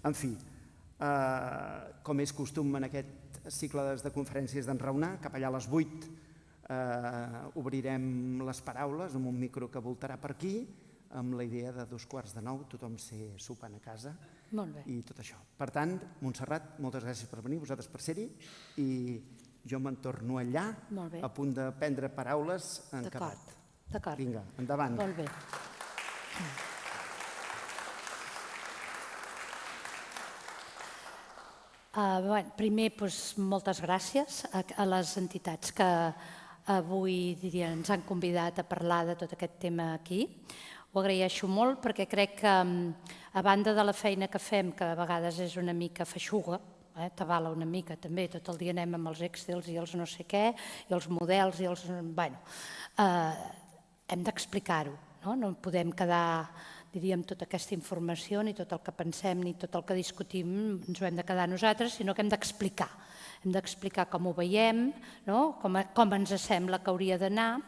En fi, com és costum en aquest cicle de conferències d'enraonar, cap allà a les 8 obrirem les paraules amb un micro que voltarà per aquí, amb la idea de 8:45 tothom ser sopant a casa i tot això. Per tant, Montserrat, moltes gràcies per venir, vosaltres per ser-hi, i jo me'n torno allà a punt de prendre paraules en acabat. D'acord. Vinga, endavant. Molt bé. Primer, moltes gràcies a les entitats que avui ens han convidat a parlar de tot aquest tema aquí. Ho agraeixo molt perquè crec que, a banda de la feina que fem, que a vegades és una mica feixuga, t'avala una mica també, tot el dia anem amb els Excels i els no sé què, i els models, i els... Bueno, hem d'explicar-ho, no podem quedar, diríem, tota aquesta informació, ni tot el que pensem, ni tot el que discutim, ens ho hem de quedar nosaltres, sinó que hem d'explicar. Hem d'explicar com ho veiem, com ens sembla que hauria d'anar.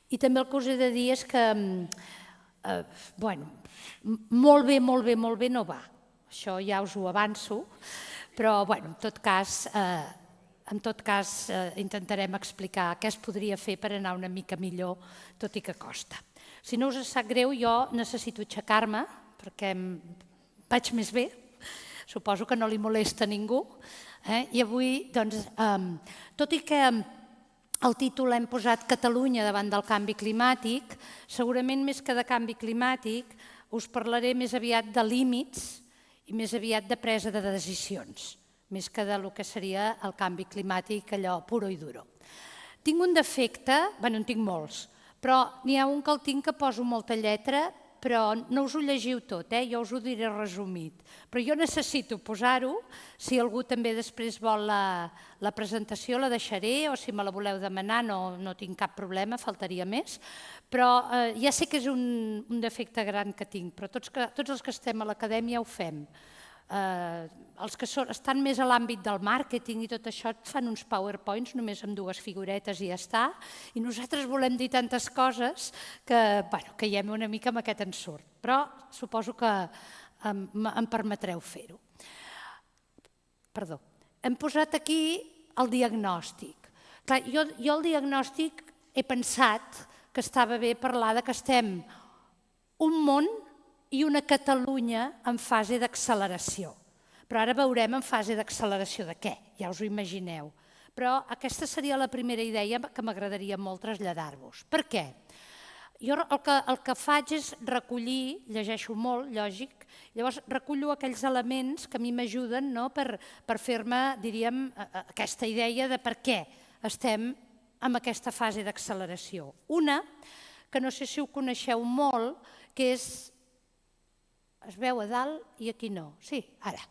I també el que us he de dir és que, molt bé no va. Això ja us ho avanço, però, en tot cas, intentarem explicar què es podria fer per anar una mica millor, tot i que costa. Si no us sap greu, jo necessito aixecar-me, perquè vaig més bé, suposo que no li molesta a ningú, i avui, tot i que el títol l'hem posat Catalunya davant del canvi climàtic, segurament més que de canvi climàtic us parlaré més aviat de límits i més aviat de presa de decisions, més que del que seria el canvi climàtic, allò puro i duro. Tinc un defecte, en tinc molts, però n'hi ha un que el tinc que poso molta lletra, però no us ho llegiu tot, jo us ho diré resumit. Però jo necessito posar-ho, si algú també després vol la presentació la deixaré, o si me la voleu demanar no tinc cap problema, faltaria més. Però ja sé que és un defecte gran que tinc, però tots els que estem a l'acadèmia ho fem. Els que estan més a l'àmbit del màrqueting i tot això et fan uns PowerPoints només amb 2 figuretes i ja està, i nosaltres volem dir tantes coses que caiem una mica amb aquest ensurt, però suposo que em permetreu fer-ho. Perdó, hem posat aquí el diagnòstic. Jo el diagnòstic he pensat que estava bé parlar que estem un món i una Catalunya en fase d'acceleració. Però ara veurem en fase d'acceleració de què, ja us ho imagineu. Però aquesta seria la primera idea que m'agradaria molt traslladar-vos. Per què? Jo el que faig és recollir, llegeixo molt, lògic, llavors recullo aquells elements que a mi m'ajuden per fer-me, diríem, aquesta idea de per què estem en aquesta fase d'acceleració. Una, que no sé si ho coneixeu molt, que és... Es veu a dalt i aquí no. Sí, ara.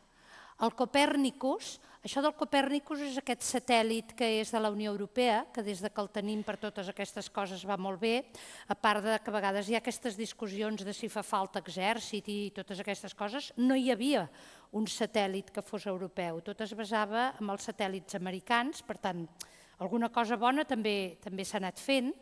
El Copèrnicus, això del Copèrnicus és aquest satèl·lit que és de la Unió Europea, que des que el tenim per totes aquestes coses va molt bé, a part que a vegades hi ha aquestes discussions de si fa falta exèrcit i totes aquestes coses, no hi havia un satèl·lit que fos europeu, tot es basava en els satèl·lits americans, per tant, alguna cosa bona també s'ha anat fent.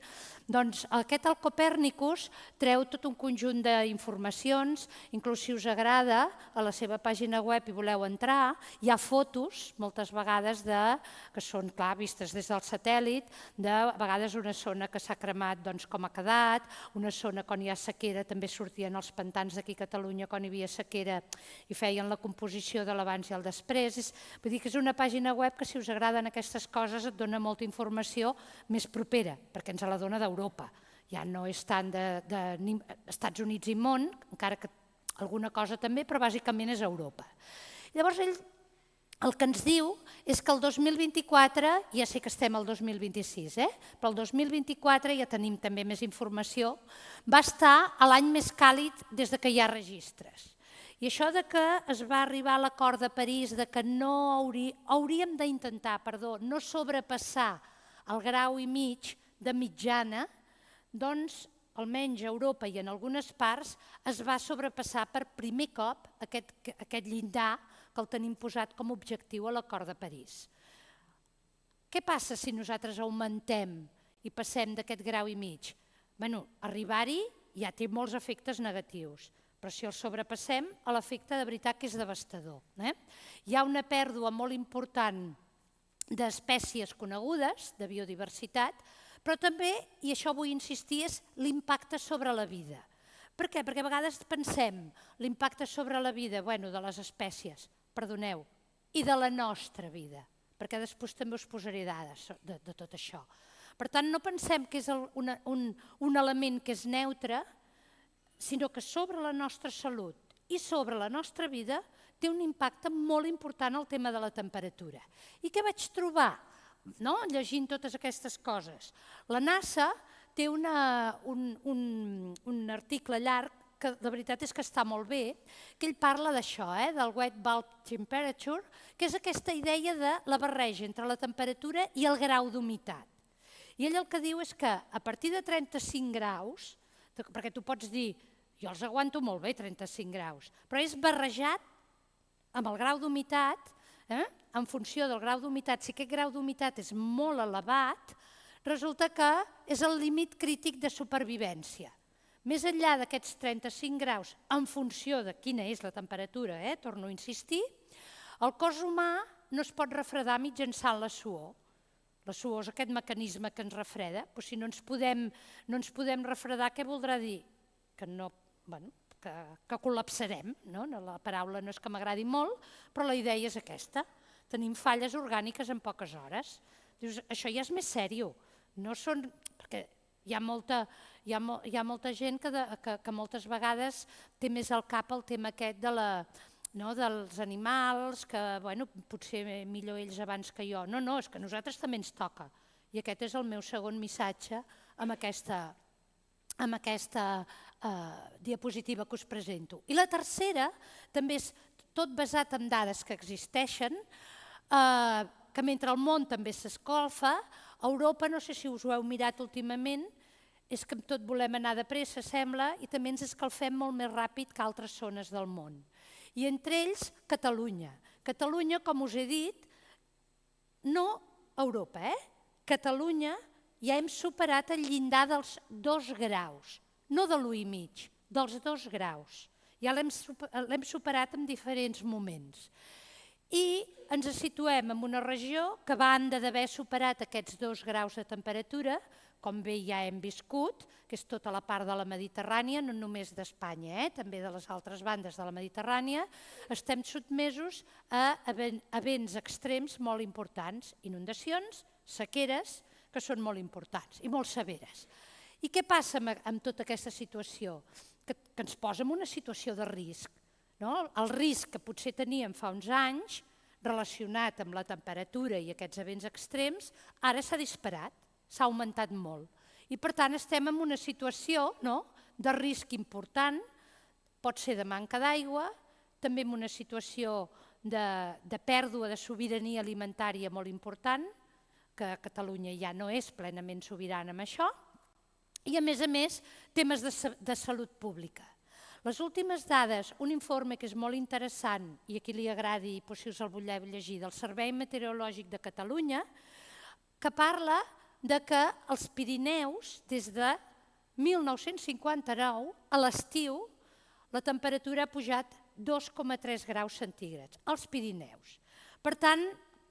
Doncs aquest el Copèrnicus treu tot un conjunt d'informacions, inclús si us agrada, a la seva pàgina web hi voleu entrar, hi ha fotos, moltes vegades, que són, clar, vistes des del satèl·lit, de vegades una zona que s'ha cremat com ha quedat, una zona on hi ha sequera, també sortien els pantans d'aquí a Catalunya quan hi havia sequera i feien la composició de l'abans i el després. Vull dir que és una pàgina web que si us agraden aquestes coses et dona molta informació més propera, perquè ens la dona d'Europa. Ja no és tant d'Estats Units i món, encara que alguna cosa també, però bàsicament és Europa. Llavors ell el que ens diu és que el 2024, ja sé que estem al 2026, però el 2024, ja tenim també més informació, va estar l'any més càlid des que hi ha registres. I això que es va arribar a l'acord de París que hauríem d'intentar no sobrepassar el 1,5 graus de mitjana, doncs almenys a Europa i en algunes parts es va sobrepassar per primer cop aquest llindar que el tenim posat com a objectiu a l'acord de París. Què passa si nosaltres augmentem i passem d'aquest 1,5 graus? Bé, arribar-hi ja té molts efectes negatius. però si el sobrepassem, l'efecte de veritat que és devastador. Hi ha una pèrdua molt important d'espècies conegudes, de biodiversitat, però també, i això vull insistir, és l'impacte sobre la vida. Per què? Perquè a vegades pensem l'impacte sobre la vida de les espècies, perdoneu, i de la nostra vida, perquè després també us posaré dades de tot això. Per tant, no pensem que és un element que és neutre, sinó que sobre la nostra salut i sobre la nostra vida té un impacte molt important el tema de la temperatura. I què vaig trobar llegint totes aquestes coses? La NASA té un article llarg que de veritat és que està molt bé, que ell parla d'això, del wet bulb temperature, que és aquesta idea de la barreja entre la temperatura i el grau d'humitat. I ell el que diu és que a partir de 35 graus, perquè tu pots dir, jo els aguanto molt bé 35 graus, però és barrejat amb el grau d'humitat, en funció del grau d'humitat, si aquest grau d'humitat és molt elevat, resulta que és el límit crític de supervivència. Més enllà d'aquests 35 graus, en funció de quina és la temperatura, torno a insistir, el cos humà no es pot refredar mitjançant la suor. La suor és aquest mecanisme que ens refreda, però si no ens podem refredar, què voldrà dir? Que col·lapsarem. La paraula no és que m'agradi molt, però la idea és aquesta. Tenim falles orgàniques en poques hores. Dius, això ja és més sèrio. Perquè hi ha molta gent que moltes vegades té més al cap el tema aquest dels animals, que potser millor ells abans que jo. No, és que a nosaltres també ens toca. I aquest és el meu segon missatge amb aquesta diapositiva que us presento. I la tercera també és tot basat en dades que existeixen, que mentre el món també s'escalfa, a Europa, no sé si us ho heu mirat últimament, és que tot volem anar de pressa, sembla, i també ens escalfem molt més ràpid que altres zones del món. I entre ells, Catalunya. Catalunya, com us he dit, no Europa, Catalunya ja hem superat el llindar dels 2 graus, no de l'1,5, dels 2 graus. Ja l'hem superat en diferents moments. I ens situem en una regió que, a banda d'haver superat aquests 2 graus de temperatura, com bé ja hem viscut, que és tota la part de la Mediterrània, no només d'Espanya, també de les altres bandes de la Mediterrània, estem sotmesos a events extrems molt importants, inundacions, sequeres, que són molt importants i molt severes. I què passa amb tota aquesta situació? Que ens posa en una situació de risc. El risc que potser teníem fa uns anys, relacionat amb la temperatura i aquests events extrems, ara s'ha disparat, s'ha augmentat molt. I per tant estem en una situació de risc important, pot ser de manca d'aigua, també en una situació de pèrdua de sobirania alimentària molt important, que Catalunya ja no és plenament sobirana amb això, i a més, temes de salut pública. Les últimes dades, un informe que és molt interessant, i a qui li agradi, si us el voleu llegir, del Servei Meteorològic de Catalunya, que parla que als Pirineus, des de 1959, a l'estiu, la temperatura ha pujat 2,3 graus centígrads, als Pirineus. Per tant,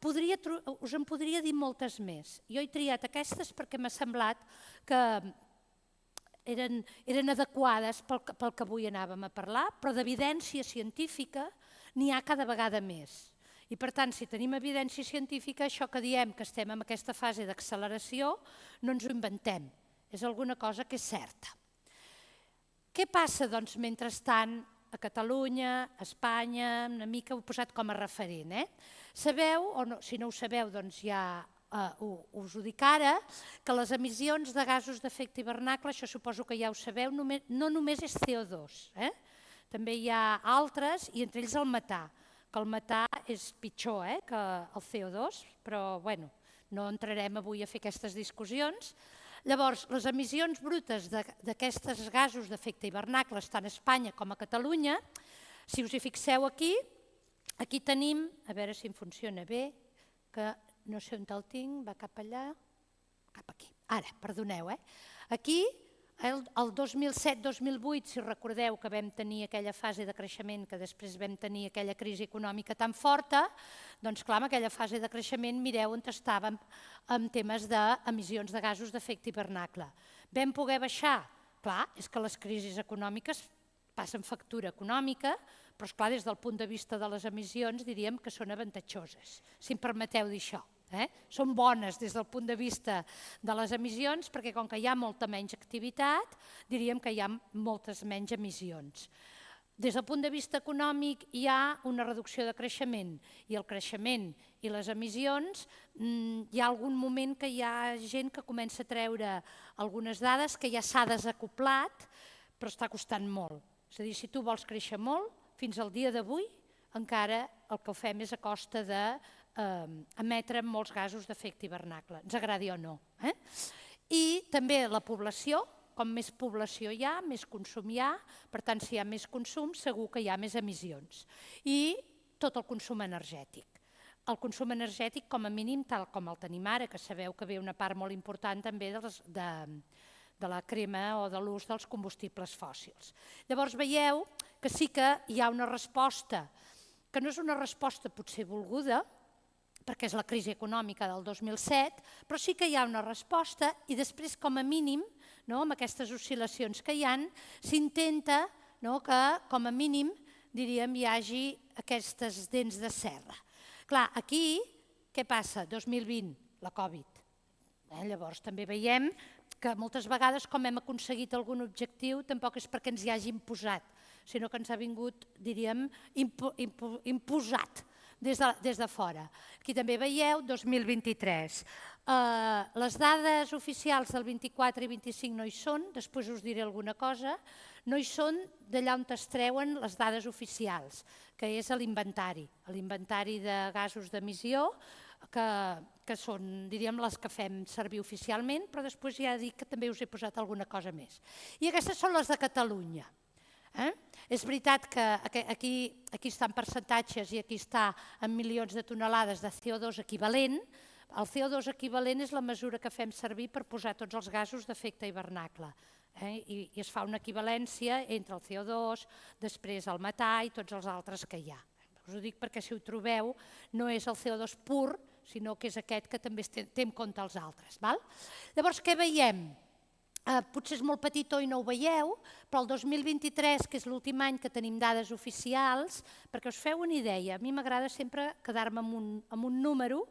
us en podria dir moltes més. Jo he triat aquestes perquè m'ha semblat que eren adequades pel que avui anàvem a parlar, però d'evidència científica n'hi ha cada vegada més. I per tant, si tenim evidència científica, això que diem que estem en aquesta fase d'acceleració, no ens ho inventem, és alguna cosa que és certa. Què passa, doncs, mentrestant, a Catalunya, a Espanya, una mica ho he posat com a referent. Sabeu, o si no ho sabeu, doncs ja us ho dic ara, que les emissions de gasos d'efecte hivernacle, això suposo que ja ho sabeu, no només és CO2, també hi ha altres, i entre ells el metà, que el metà és pitjor que el CO2, però no entrarem avui a fer aquestes discussions. Llavors, les emissions brutes d'aquests gasos d'efecte hivernacle, tant a Espanya com a Catalunya, si us hi fixeu aquí tenim, a veure si em funciona bé, que no sé on el tinc, va cap allà, cap aquí. Ara, perdoneu, aquí El 2007-2008, si recordeu que vam tenir aquella fase de creixement, que després vam tenir aquella crisi econòmica tan forta, doncs clar, en aquella fase de creixement mireu on estàvem en temes d'emissions de gasos d'efecte hivernacle. Vam poder baixar? Clar, és que les crisis econòmiques passen factura econòmica, però esclar, des del punt de vista de les emissions diríem que són avantatjoses, si em permeteu dir això. Són bones des del punt de vista de les emissions perquè com que hi ha molta menys activitat diríem que hi ha moltes menys emissions. Des del punt de vista econòmic hi ha una reducció de creixement i el creixement i les emissions hi ha algun moment que hi ha gent que comença a treure algunes dades que ja s'ha desacoplat però està costant molt. És a dir, si tu vols créixer molt, fins al dia d'avui encara el que ho fem és a costa d'emetre molts gasos d'efecte hivernacle, ens agradi o no. I també la població, com més població hi ha, més consum hi ha, per tant, si hi ha més consum, segur que hi ha més emissions. I tot el consum energètic. El consum energètic, com a mínim, tal com el tenim ara, que sabeu que ve una part molt important també de la crema o de l'ús dels combustibles fòssils. Llavors veieu que sí que hi ha una resposta, que no és una resposta potser volguda, perquè és la crisi econòmica del 2007, però sí que hi ha una resposta i després, com a mínim, amb aquestes oscil·lacions que hi ha, s'intenta que, com a mínim, diríem, hi hagi aquestes dents de serra. Clar, aquí, què passa? 2020, la Covid. Llavors també veiem que moltes vegades, com hem aconseguit algun objectiu, tampoc és perquè ens hi hagi imposat, sinó que ens ha vingut, diríem, imposat des de fora. Aquí també veieu 2023. Les dades oficials del 24 i 25 no hi són, després us diré alguna cosa, no hi són d'allà on es treuen les dades oficials, que és l'inventari de gasos d'emissió, que són, diríem, les que fem servir oficialment, però després ja dic que també us he posat alguna cosa més. I aquestes són les de Catalunya. És veritat que aquí estan percentatges i aquí està en milions de tonelades de CO2 equivalent. El CO2 equivalent és la mesura que fem servir per posar tots els gasos d'efecte hivernacle. I es fa una equivalència entre el CO2, després el metà i tots els altres que hi ha. Us ho dic perquè si ho trobeu no és el CO2 pur, sinó que és aquest que també té en compte els altres. Llavors, què veiem? Potser és molt petit i no ho veieu, però el 2023, que és l'últim any que tenim dades oficials, perquè us feu una idea, a mi m'agrada sempre quedar-me amb un número,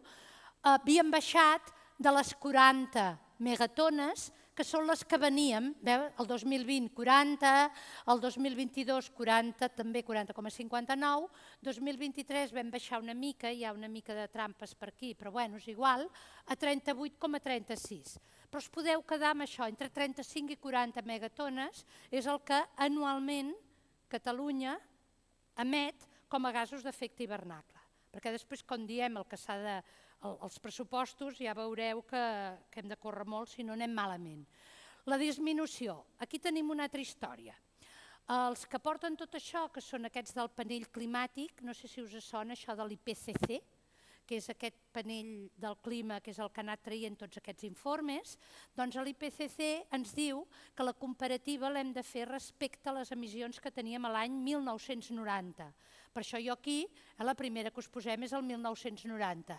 havíem baixat de les 40 megatones, que són les que veníem, el 2020 40, el 2022 40, també 40,59, 2023 vam baixar una mica, hi ha una mica de trampes per aquí, però bueno, és igual, a 38,36. Però us podeu quedar amb això, entre 35 i 40 megatones és el que anualment Catalunya emet com a gasos d'efecte hivernacle. Perquè després, quan diem el que s'ha de... els pressupostos, ja veureu que hem de córrer molt si no anem malament. La disminució. Aquí tenim una altra història. Els que porten tot això, que són aquests del panell climàtic, no sé si us sona això de l'IPCC, que és aquest panell del clima, que és el que ha anat traient tots aquests informes, doncs l'IPCC ens diu que la comparativa l'hem de fer respecte a les emissions que teníem a l'any 1990. Per això jo aquí, la primera que us posem és el 1990.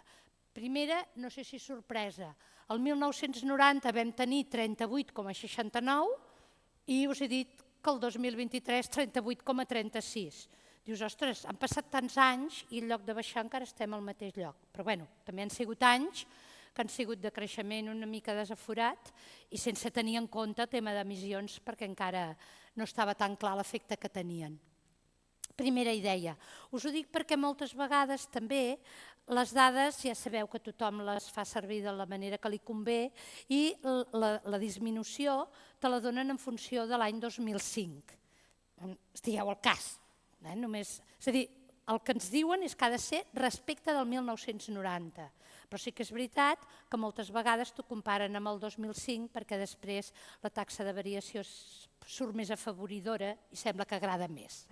Primera, no sé si sorpresa, el 1990 vam tenir 38,69 i us he dit que el 2023 38,36. Dius, ostres, han passat tants anys i en lloc de baixar encara estem al mateix lloc. Però bé, també han sigut anys que han sigut de creixement una mica desaforat i sense tenir en compte el tema d'emissions perquè encara no estava tan clar l'efecte que tenien. Primera idea. Us ho dic perquè moltes vegades també les dades, ja sabeu que tothom les fa servir de la manera que li convé i la disminució te la donen en funció de l'any 2005. Estigueu al cas. És a dir, el que ens diuen és que ha de ser respecte del 1990. Però sí que és veritat que moltes vegades t'ho comparen amb el 2005 perquè després la taxa de variació surt més afavoridora i sembla que agrada més.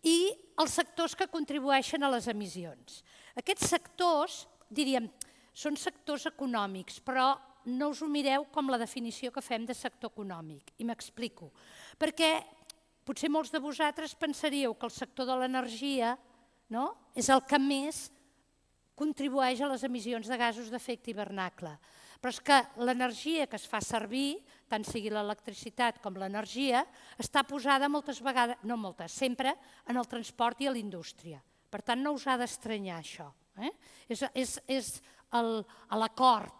I els sectors que contribueixen a les emissions. Aquests sectors, diríem, són sectors econòmics, però no us ho mireu com la definició que fem de sector econòmic. I m'explico. Perquè potser molts de vosaltres pensaríeu que el sector de l'energia és el que més contribueix a les emissions de gasos d'efecte hivernacle. Però és que l'energia que es fa servir, tant sigui l'electricitat com l'energia, està posada moltes vegades, no moltes, sempre en el transport i a la indústria. Per tant, no us ha d'estranyar això. És l'acord.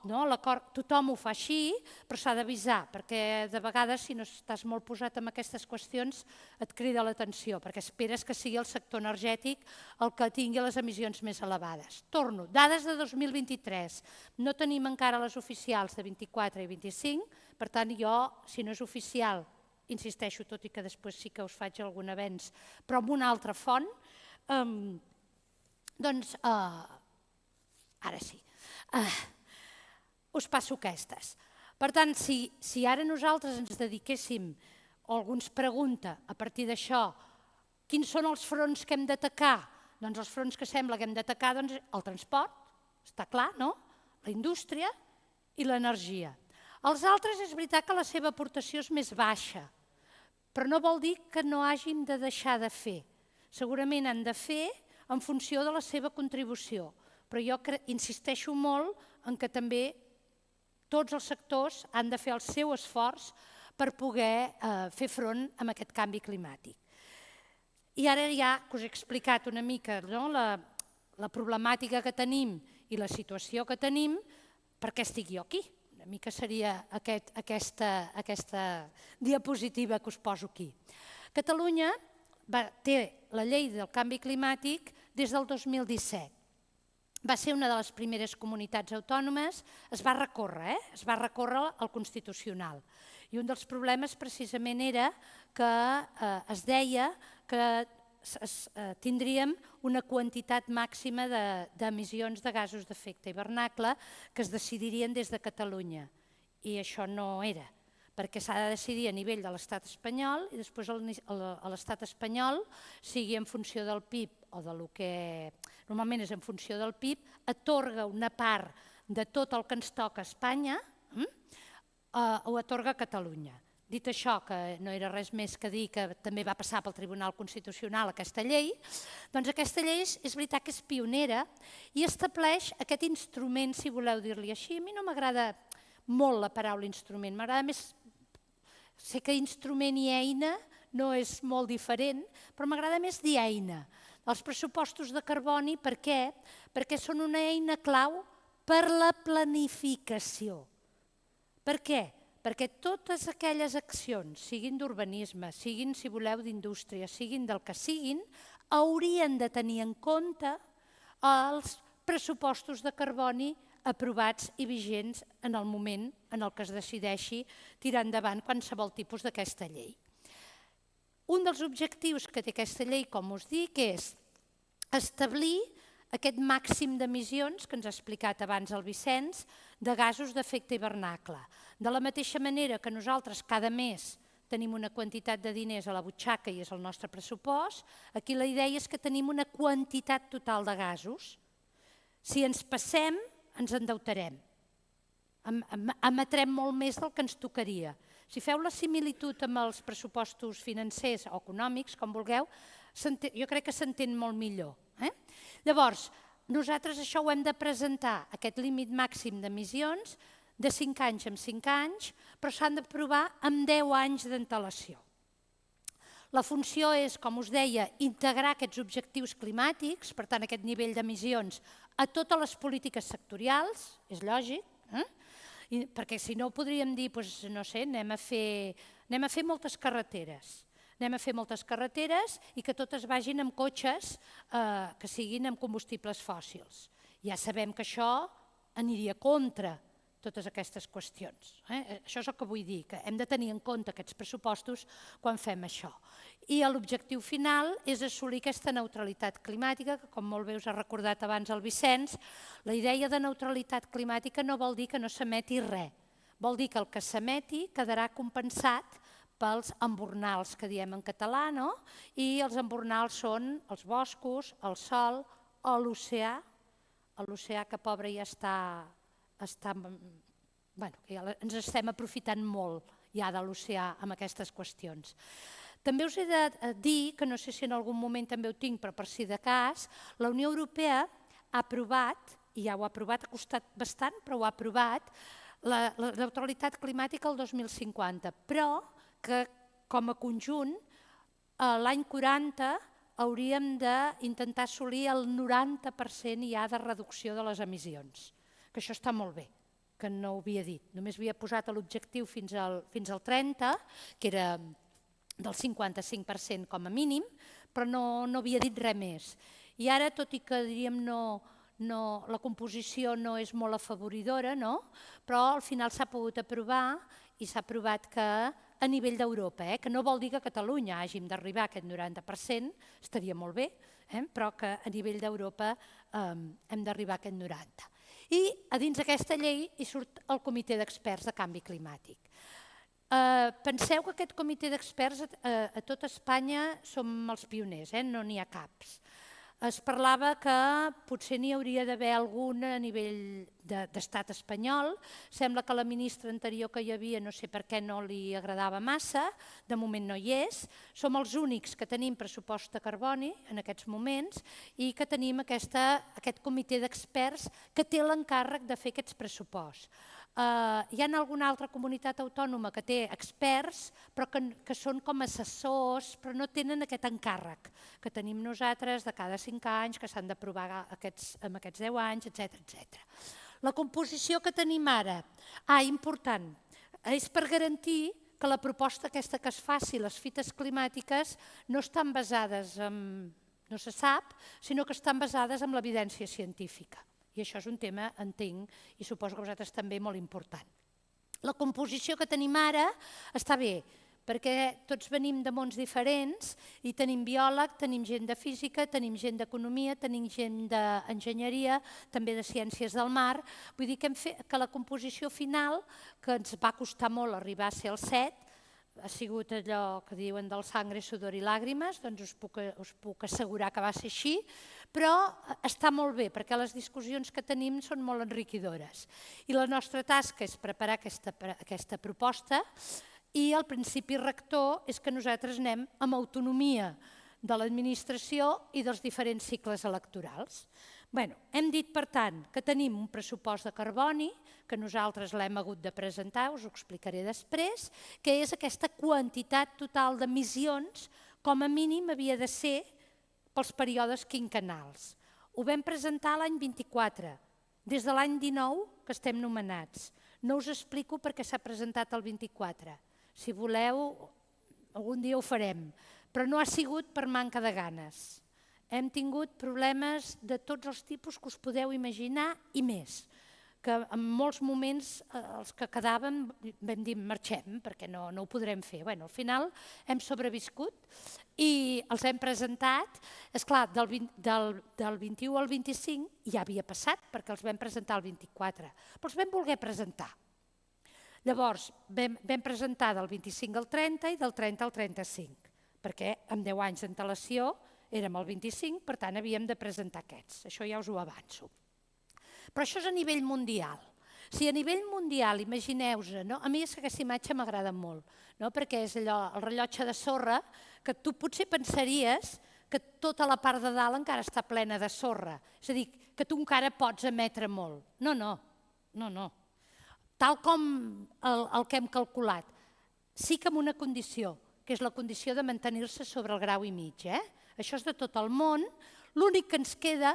Tothom ho fa així, però s'ha d'avisar, perquè de vegades, si no estàs molt posat en aquestes qüestions, et crida l'atenció, perquè esperes que sigui el sector energètic el que tingui les emissions més elevades. Torno, dades de 2023. No tenim encara les oficials de 24 i 25, per tant, jo, si no és oficial, insisteixo, tot i que després sí que us faig algun avenç, però amb una altra font, doncs, ara sí, us passo aquestes. Per tant, si ara nosaltres ens dediquéssim, o algú ens pregunta a partir d'això, quins són els fronts que hem d'atacar? Doncs els fronts que sembla que hem d'atacar, doncs el transport, està clar, no? La indústria i l'energia. Els altres és veritat que la seva aportació és més baixa, però no vol dir que no hàgim de deixar de fer. Segurament han de fer en funció de la seva contribució, però jo insisteixo molt en que també tots els sectors han de fer el seu esforç per poder fer front a aquest canvi climàtic. I ara ja que us he explicat una mica la problemàtica que tenim i la situació que tenim, per què estic jo aquí? Una mica seria aquesta diapositiva que us poso aquí. Catalunya té la llei del canvi climàtic des del 2017. Va ser una de les primeres comunitats autònomes, es va recórrer al Constitucional. I un dels problemes precisament era que es deia que tindríem una quantitat màxima d'emissions de gasos d'efecte hivernacle que es decidirien des de Catalunya. I això no era, perquè s'ha de decidir a nivell de l'estat espanyol i després l'estat espanyol, sigui en funció del PIB o del que normalment és en funció del PIB, atorga una part de tot el que ens toca a Espanya, ho atorga a Catalunya. Dit això, que no era res més que dir que també va passar pel Tribunal Constitucional aquesta llei, doncs aquesta llei és veritat que és pionera i estableix aquest instrument, si voleu dir-li així. A mi no m'agrada molt la paraula instrument, m'agrada més. Sé que instrument i eina no és molt diferent, però m'agrada més dir eina. Els pressupostos de carboni, per què? Perquè són una eina clau per la planificació. Per què? Perquè totes aquelles accions, siguin d'urbanisme, siguin, si voleu, d'indústria, siguin del que siguin, haurien de tenir en compte els pressupostos de carboni aprovats i vigents en el moment en el que es decideixi tirar endavant qualsevol tipus d'aquesta llei. Un dels objectius que té aquesta llei, com us dic, és establir aquest màxim d'emissions que ens ha explicat abans el Vicenç de gasos d'efecte hivernacle. De la mateixa manera que nosaltres cada mes tenim una quantitat de diners a la butxaca i és el nostre pressupost, aquí la idea és que tenim una quantitat total de gasos. Si ens passem, ens endeutarem. Emetrem molt més del que ens tocaria. Si feu la similitud amb els pressupostos financers o econòmics, com vulgueu, jo crec que s'entén molt millor. Llavors, nosaltres això ho hem de presentar, aquest límit màxim d'emissions, de 5 anys en 5 anys, però s'han d'aprovar amb 10 anys d'antelació. La funció és, com us deia, integrar aquests objectius climàtics, per tant, aquest nivell d'emissions, a totes les polítiques sectorials, és lògic, perquè si no podríem dir, no sé, anem a fer moltes carreteres. Anem a fer moltes carreteres i que totes vagin amb cotxes que siguin amb combustibles fòssils. Ja sabem que això aniria contra totes aquestes qüestions. Això és el que vull dir, que hem de tenir en compte aquests pressupostos quan fem això. I l'objectiu final és assolir aquesta neutralitat climàtica, que com molt bé us ha recordat abans el Vicenç, la idea de neutralitat climàtica no vol dir que no s'emeti res. Vol dir que el que s'emeti quedarà compensat pels embornals, que diem en català, i els embornals són els boscos, el sòl o l'oceà, que pobre ja està ens estem aprofitant molt ja de l'oceà amb aquestes qüestions. També us he de dir, que no sé si en algun moment també ho tinc, però per si de cas, la Unió Europea ha aprovat, i ja ho ha aprovat, ha costat bastant, però ho ha aprovat, la neutralitat climàtica el 2050, però que com a conjunt l'any 40 hauríem d'intentar assolir el 90% ja de reducció de les emissions, que això està molt bé, que no ho havia dit. Només havia posat l'objectiu fins al 30, que era del 55% com a mínim, però no havia dit res més. I ara, tot i que diríem la composició no és molt afavoridora, però al final s'ha pogut aprovar i s'ha aprovat que a nivell d'Europa, que no vol dir que a Catalunya hàgim d'arribar a aquest 90%, estaria molt bé, però que a nivell d'Europa hem d'arribar a aquest 90%. I a dins d'aquesta llei hi surt el Comitè d'Experts de Canvi Climàtic. Penseu que aquest comitè d'experts a tot Espanya som els pioners, no n'hi ha caps. Es parlava que potser n'hi hauria d'haver algun a nivell d'estat espanyol. Sembla que la ministra anterior que hi havia no sé per què no li agradava massa, de moment no hi és. Som els únics que tenim pressupost de carboni en aquests moments i que tenim aquest comitè d'experts que té l'encàrrec de fer aquests pressuposts. Hi ha alguna altra comunitat autònoma que té experts, però que són com assessors, però no tenen aquest encàrrec que tenim nosaltres de cada 5 anys, que s'han d'aprovar en aquests 10 anys, etc. La composició que tenim ara, important, és per garantir que la proposta aquesta que es faci, les fites climàtiques, no estan basades en, no se sap, sinó que estan basades en l'evidència científica. I això és un tema, entenc, i suposo que vosaltres també, molt important. La composició que tenim ara està bé, perquè tots venim de mons diferents i tenim biòleg, tenim gent de física, tenim gent d'economia, tenim gent d'enginyeria, també de ciències del mar. Vull dir que la composició final, que ens va costar molt arribar a ser el 7, ha sigut allò que diuen del sangre, sudor i làgrimes, doncs us puc assegurar que va ser així, però està molt bé perquè les discussions que tenim són molt enriquidores. I la nostra tasca és preparar aquesta proposta i el principi rector és que nosaltres anem amb autonomia de l'administració i dels diferents cicles electorals. Hem dit, per tant, que tenim un pressupost de carboni, que nosaltres l'hem hagut de presentar, us ho explicaré després, que és aquesta quantitat total d'emissions, com a mínim havia de ser pels períodes quinquennals. Ho vam presentar l'any 24, des de l'any 19 que estem nomenats. No us explico per què s'ha presentat el 24. Si voleu, algun dia ho farem, però no ha sigut per manca de ganes. Hem tingut problemes de tots els tipus que us podeu imaginar i més, que en molts moments els que quedàvem vam dir marxem perquè no ho podrem fer. Al final hem sobreviscut i els hem presentat. Esclar, del 21 al 25 ja havia passat perquè els vam presentar el 24, però els vam voler presentar. Llavors vam presentar del 25 al 30 i del 30 al 35, perquè amb 10 anys d'antelació érem el 25, per tant havíem de presentar aquests. Això ja us ho avanço. Però això és a nivell mundial. Si a nivell mundial, imagineu-vos, a mi aquesta imatge m'agrada molt, perquè és allò, el rellotge de sorra, que tu potser pensaries que tota la part de dalt encara està plena de sorra. És a dir, que tu encara pots emetre molt. No. Tal com el que hem calculat. Sí que amb una condició, que és la condició de mantenir-se sobre el 1,5 graus. Això és de tot el món. L'únic que ens queda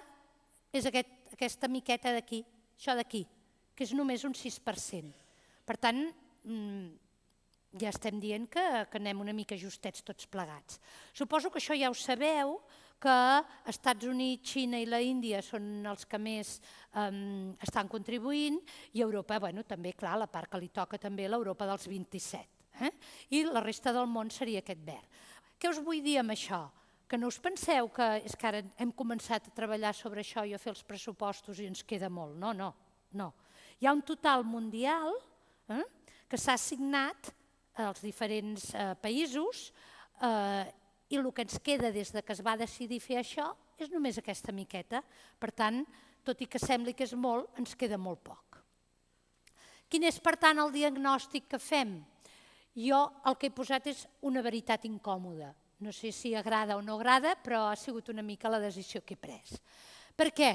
és aquesta miqueta d'aquí, això d'aquí, que és només un 6%. Per tant, ja estem dient que anem una mica justets tots plegats. Suposo que això ja ho sabeu, que Estats Units, Xina i la Índia són els que més estan contribuint i Europa, també, clar, la part que li toca també l'Europa dels 27. I la resta del món seria aquest verd. Què us vull dir amb això? Que no us penseu que és que ara hem començat a treballar sobre això i a fer els pressupostos i ens queda molt. No. Hi ha un total mundial que s'ha assignat als diferents països i el que ens queda des que es va decidir fer això és només aquesta miqueta. Per tant, tot i que sembli que és molt, ens queda molt poc. Quin és, per tant, el diagnòstic que fem? Jo el que he posat és una veritat incòmoda. No sé si agrada o no agrada, però ha sigut una mica la decisió que he pres. Per què?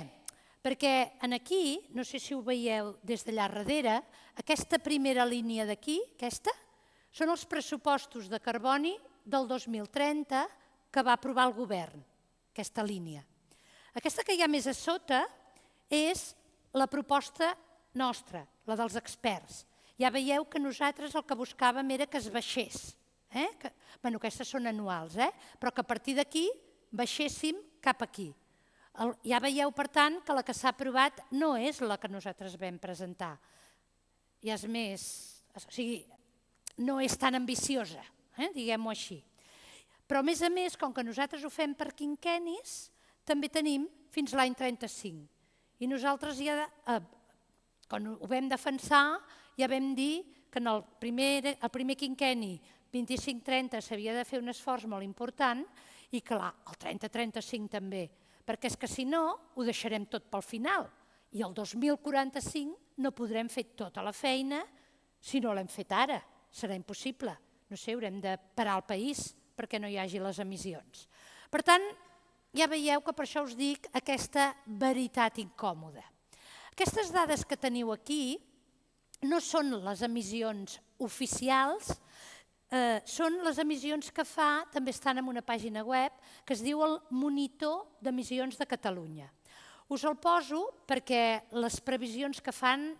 Perquè aquí, no sé si ho veieu des d'allà darrere, aquesta primera línia d'aquí, aquesta, són els pressupostos de carboni del 2030 que va aprovar el govern, aquesta línia. Aquesta que hi ha més a sota és la proposta nostra, la dels experts. Ja veieu que nosaltres el que buscàvem era que es baixés. Bé, aquestes són anuals, però que a partir d'aquí baixéssim cap aquí. Ja veieu, per tant, que la que s'ha aprovat no és la que nosaltres vam presentar. Ja és més... O sigui, no és tan ambiciosa, diguem-ho així. Però, a més, com que nosaltres ho fem per quinquennis, també tenim fins l'any 35. I nosaltres ja, quan ho vam defensar, ja vam dir que en el primer quinquenni 25-30 s'havia de fer un esforç molt important i, clar, el 30-35 també, perquè és que si no ho deixarem tot pel final i el 2045 no podrem fer tota la feina si no l'hem fet ara. Serà impossible. No sé, haurem de parar el país perquè no hi hagi les emissions. Per tant, ja veieu que per això us dic aquesta veritat incòmoda. Aquestes dades que teniu aquí no són les emissions oficials, són les emissions que fa, també estan en una pàgina web, que es diu el Monitor d'Emissions de Catalunya. Us el poso perquè les previsions que fan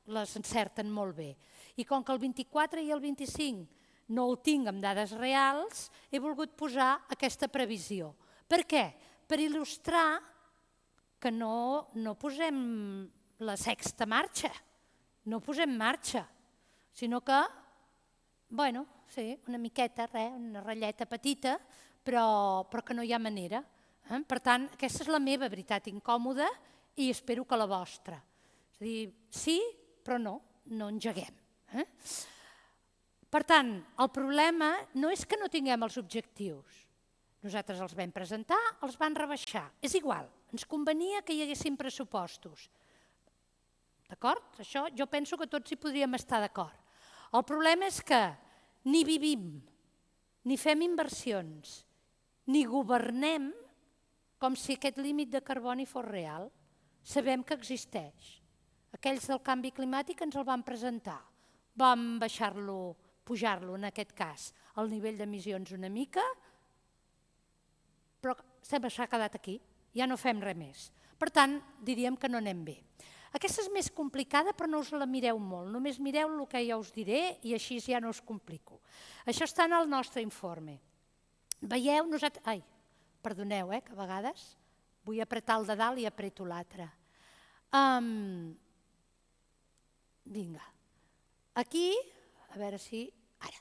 les encerten molt bé. I com que el 24 i el 25 no el tinc amb dades reals, he volgut posar aquesta previsió. Per què? Per il·lustrar que no posem la sexta marxa, no posem marxa, sinó que, bueno, sí, una miqueta, una ratlleta petita, però que no hi ha manera. Per tant, aquesta és la meva veritat incòmoda i espero que la vostra. És a dir, sí, però no engeguem. Per tant, el problema no és que no tinguem els objectius. Nosaltres els vam presentar, els van rebaixar. És igual, ens convenia que hi haguessin pressupostos. D'acord? Això jo penso que tots hi podríem estar d'acord. El problema és que ni vivim, ni fem inversions, ni governem com si aquest límit de carboni fos real. Sabem que existeix. Aquells del canvi climàtic ens el van presentar. Vam baixar-lo, pujar-lo, en aquest cas, al nivell d'emissions una mica, però s'ha quedat aquí, ja no fem res més. Per tant, diríem que no anem bé. Aquesta és més complicada, però no us la mireu molt, només mireu el que ja us diré i així ja no us complico. Això està en el nostre informe. Veieu, nosaltres... Ai, perdoneu, que a vegades vull apretar el de dalt i apreto l'altre. Vinga. Aquí, a veure si... Ara.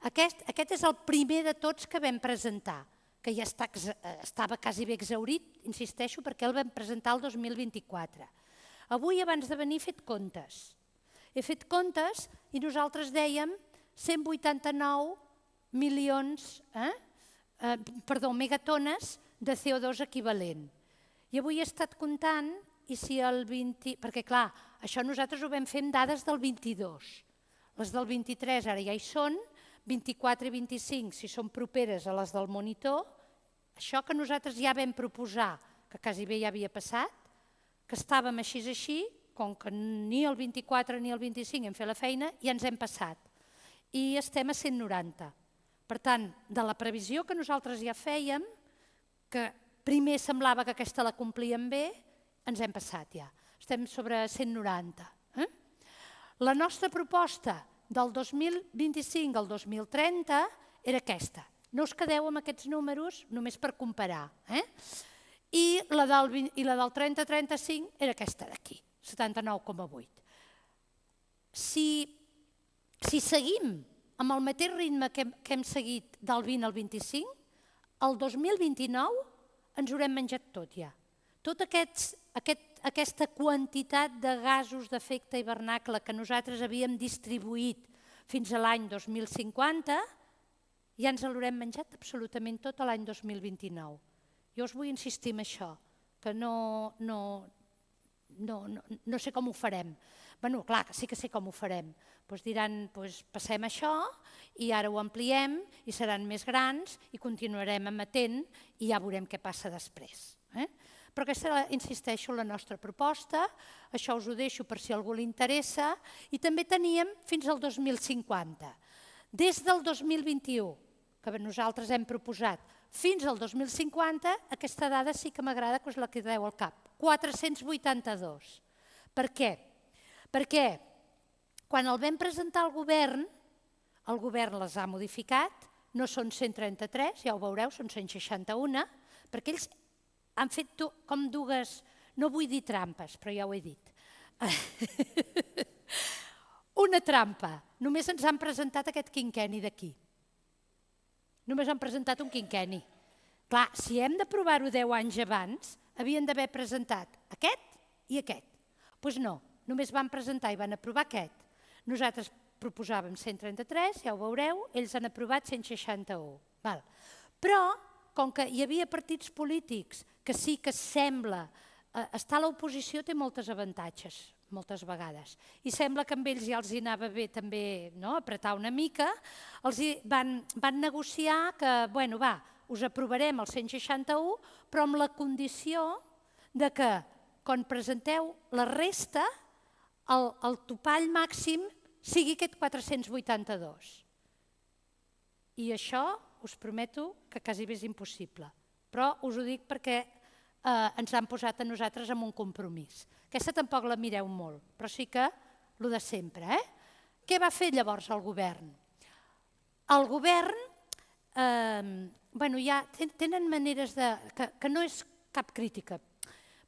Aquest és el primer de tots que vam presentar, que ja estava quasi bé exhaurit, insisteixo, perquè el vam presentar el 2024. Avui, abans de venir, he fet comptes. He fet comptes i nosaltres dèiem 189 milions, megatones de CO2 equivalent. I avui he estat comptant i si el 20... Perquè, clar, això nosaltres ho vam fer amb dades del 22. Les del 23 ara ja hi són, 24 i 25 si són properes a les del monitor. Això que nosaltres ja vam proposar, que quasi bé ja havia passat, que estàvem així, com que ni el 24 ni el 25 hem fet la feina, ja ens hem passat. I estem a 190. Per tant, de la previsió que nosaltres ja fèiem, que primer semblava que aquesta la complíem bé, ens hem passat ja. Estem sobre 190. La nostra proposta del 2025 al 2030 era aquesta. No us quedeu amb aquests números només per comparar. I la del 30-35 era aquesta d'aquí, 79,8. Si seguim amb el mateix ritme que hem seguit del 20 al 25, el 2029 ens haurem menjat tot ja. Tota aquesta quantitat de gasos d'efecte hivernacle que nosaltres havíem distribuït fins a l'any 2050, ja ens l'haurem menjat absolutament tot a l'any 2029. Jo us vull insistir en això, que no no sé com ho farem. Bé, clar, sí que sé com ho farem. Diran, passem això i ara ho ampliem i seran més grans i continuarem emetent i ja veurem què passa després. Però aquesta, insisteixo, la nostra proposta, això us ho deixo per si a algú li interessa, i també teníem fins al 2050. Des del 2021, que nosaltres hem proposat, fins al 2050, aquesta dada sí que m'agrada que us la quedeu al cap, 482. Per què? Perquè quan el vam presentar al govern, el govern les ha modificat, no són 133, ja ho veureu, són 161, perquè ells han fet com dues, no vull dir trampes, però ja ho he dit. Una trampa, només ens han presentat aquest quinquenni d'aquí. Només han presentat un quinquenni. Clar, si hem d'aprovar-ho 10 anys abans, havien d'haver presentat aquest i aquest. Doncs no, només van presentar i van aprovar aquest. Nosaltres proposàvem 133, ja ho veureu, ells han aprovat 161. Però, com que hi havia partits polítics que sí que sembla, estar a l'oposició té molts avantatges, moltes vegades, i sembla que amb ells ja els anava bé també apretar una mica, els van negociar que, bueno, va, us aprovarem el 161, però amb la condició que quan presenteu la resta, el topall màxim sigui aquest 482. I això us prometo que quasi bé és impossible, però us ho dic perquè ens han posat a nosaltres en un compromís. Aquesta tampoc la mireu molt, però sí que el de sempre. Què va fer llavors el govern? El govern, ja tenen maneres de... que no és cap crítica,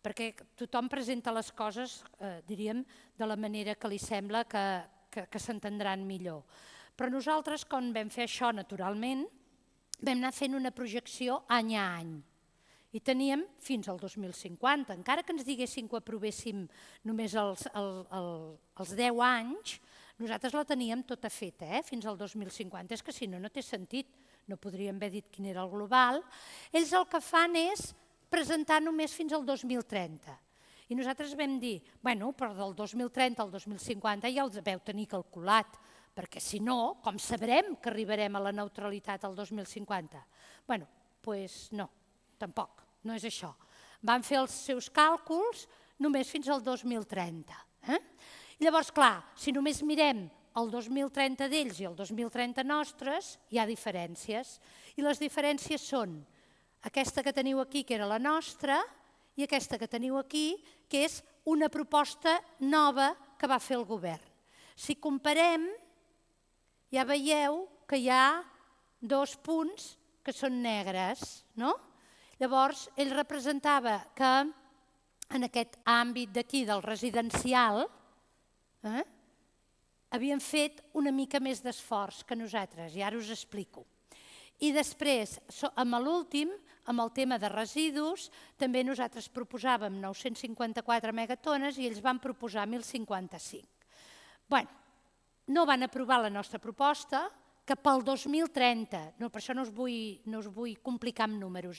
perquè tothom presenta les coses, diríem, de la manera que li sembla que s'entendran millor. Però nosaltres, quan vam fer això naturalment, vam anar fent una projecció any a any. I teníem fins al 2050. Encara que ens diguessin que ho aprovéssim només els 10 anys, nosaltres la teníem tota feta fins al 2050. És que si no, no té sentit. No podríem haver dit quin era el global. Ells el que fan és presentar només fins al 2030. I nosaltres vam dir, bueno, però del 2030 al 2050 ja ho deveu tenir calculat, perquè si no, com sabrem que arribarem a la neutralitat al 2050? Bé, doncs no, tampoc, no és això. Van fer els seus càlculs només fins al 2030. Llavors, clar, si només mirem el 2030 d'ells i el 2030 nostres, hi ha diferències. I les diferències són aquesta que teniu aquí, que era la nostra, i aquesta que teniu aquí, que és una proposta nova que va fer el govern. Si comparem, ja veieu que hi ha 2 punts que són negres, no? Llavors, ell representava que en aquest àmbit d'aquí, del residencial, havien fet una mica més d'esforç que nosaltres, i ara us explico. I després, amb l'últim, amb el tema de residus, també nosaltres proposàvem 954 megatones i ells van proposar 1.055. Bé, no van aprovar la nostra proposta, que pel 2030, per això no us vull complicar amb números,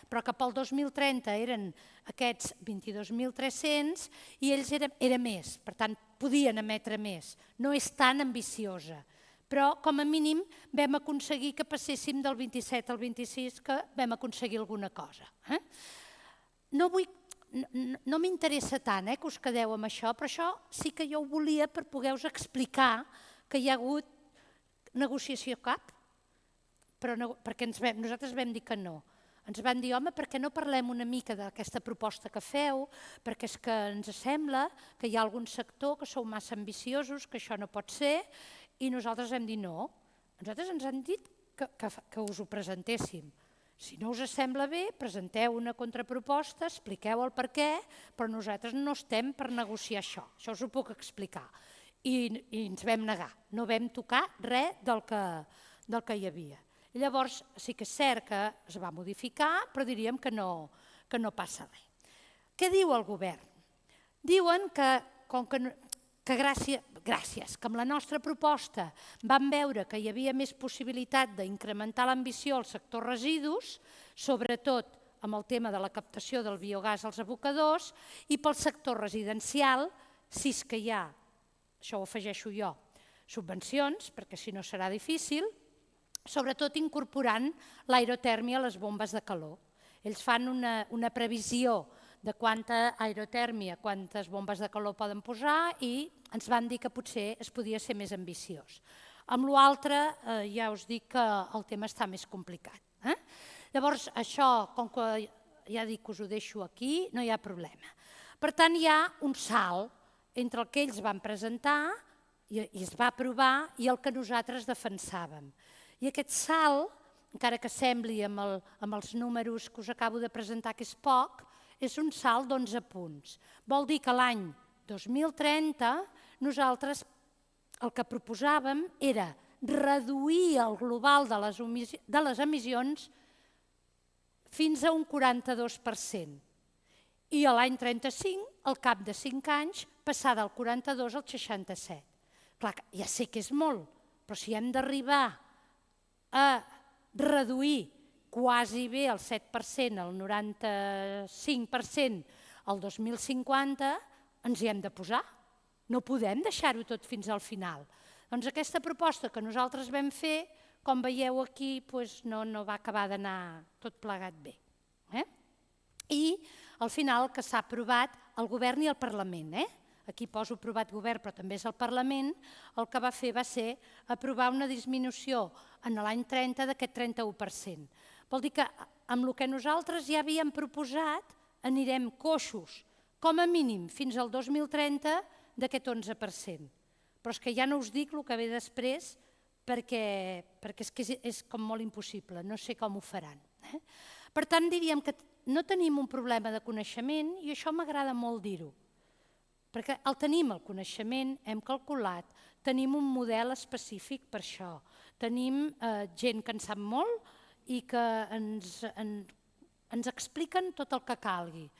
però que pel 2030 eren aquests 22.300 i ells era més, per tant, podien emetre més. No és tan ambiciosa, però com a mínim vam aconseguir que passéssim del 27 al 26, que vam aconseguir alguna cosa. No m'interessa tant que us quedeu amb això, però això sí que jo ho volia per poder-vos explicar que hi ha hagut negociació cap, perquè nosaltres vam dir que no. Ens van dir, home, per què no parlem una mica d'aquesta proposta que feu, perquè és que ens sembla que hi ha algun sector que sou massa ambiciosos, que això no pot ser, i nosaltres vam dir no. Nosaltres ens han dit que us ho presentéssim. Si no us sembla bé, presenteu una contraproposta, expliqueu el per què, però nosaltres no estem per negociar això. Això us ho puc explicar. I ens vam negar, no vam tocar res del que hi havia. Llavors sí que és cert que es va modificar, però diríem que no passa res. Què diu el govern? Diuen que gràcies, que amb la nostra proposta vam veure que hi havia més possibilitat d'incrementar l'ambició al sector residus, sobretot amb el tema de la captació del biogàs als abocadors i pel sector residencial, si és que hi ha, això ho afegeixo jo, subvencions, perquè si no serà difícil, sobretot incorporant l'aerotèrmia a les bombes de calor. Ells fan una previsió de quanta aerotèrmia, quantes bombes de calor poden posar i ens van dir que potser es podia ser més ambiciós. Amb l'altre ja us dic que el tema està més complicat. Llavors, això, com que ja dic que us ho deixo aquí, no hi ha problema. Per tant, hi ha un salt entre el que ells van presentar i es va aprovar i el que nosaltres defensàvem. I aquest salt, encara que sembli amb els números que us acabo de presentar que és poc, és un salt d'11 punts. Vol dir que l'any 2030 nosaltres el que proposàvem era reduir el global de les emissions fins a un 42%. I a l'any 35, al cap de 5 anys, passar del 42 al 67. Clar, ja sé que és molt, però si hem d'arribar a reduir quasi bé el 7%, el 95% al 2050, ens hi hem de posar. No podem deixar-ho tot fins al final. Doncs aquesta proposta que nosaltres vam fer, com veieu aquí, no va acabar d'anar tot plegat bé. I al final el que s'ha aprovat el govern i el Parlament, aquí poso aprovat govern però també és el Parlament, el que va fer va ser aprovar una disminució en l'any 30 d'aquest 31%. Vol dir que amb el que nosaltres ja havíem proposat anirem coixos, com a mínim fins al 2030, d'aquest 11%. Però és que ja no us dic el que ve després perquè és que és com molt impossible, no sé com ho faran. Per tant, diríem que no tenim un problema de coneixement i això m'agrada molt dir-ho. Perquè el tenim, el coneixement, hem calculat, tenim un model específic per això, tenim gent que en sap molt i que ens expliquen tot el que calgui.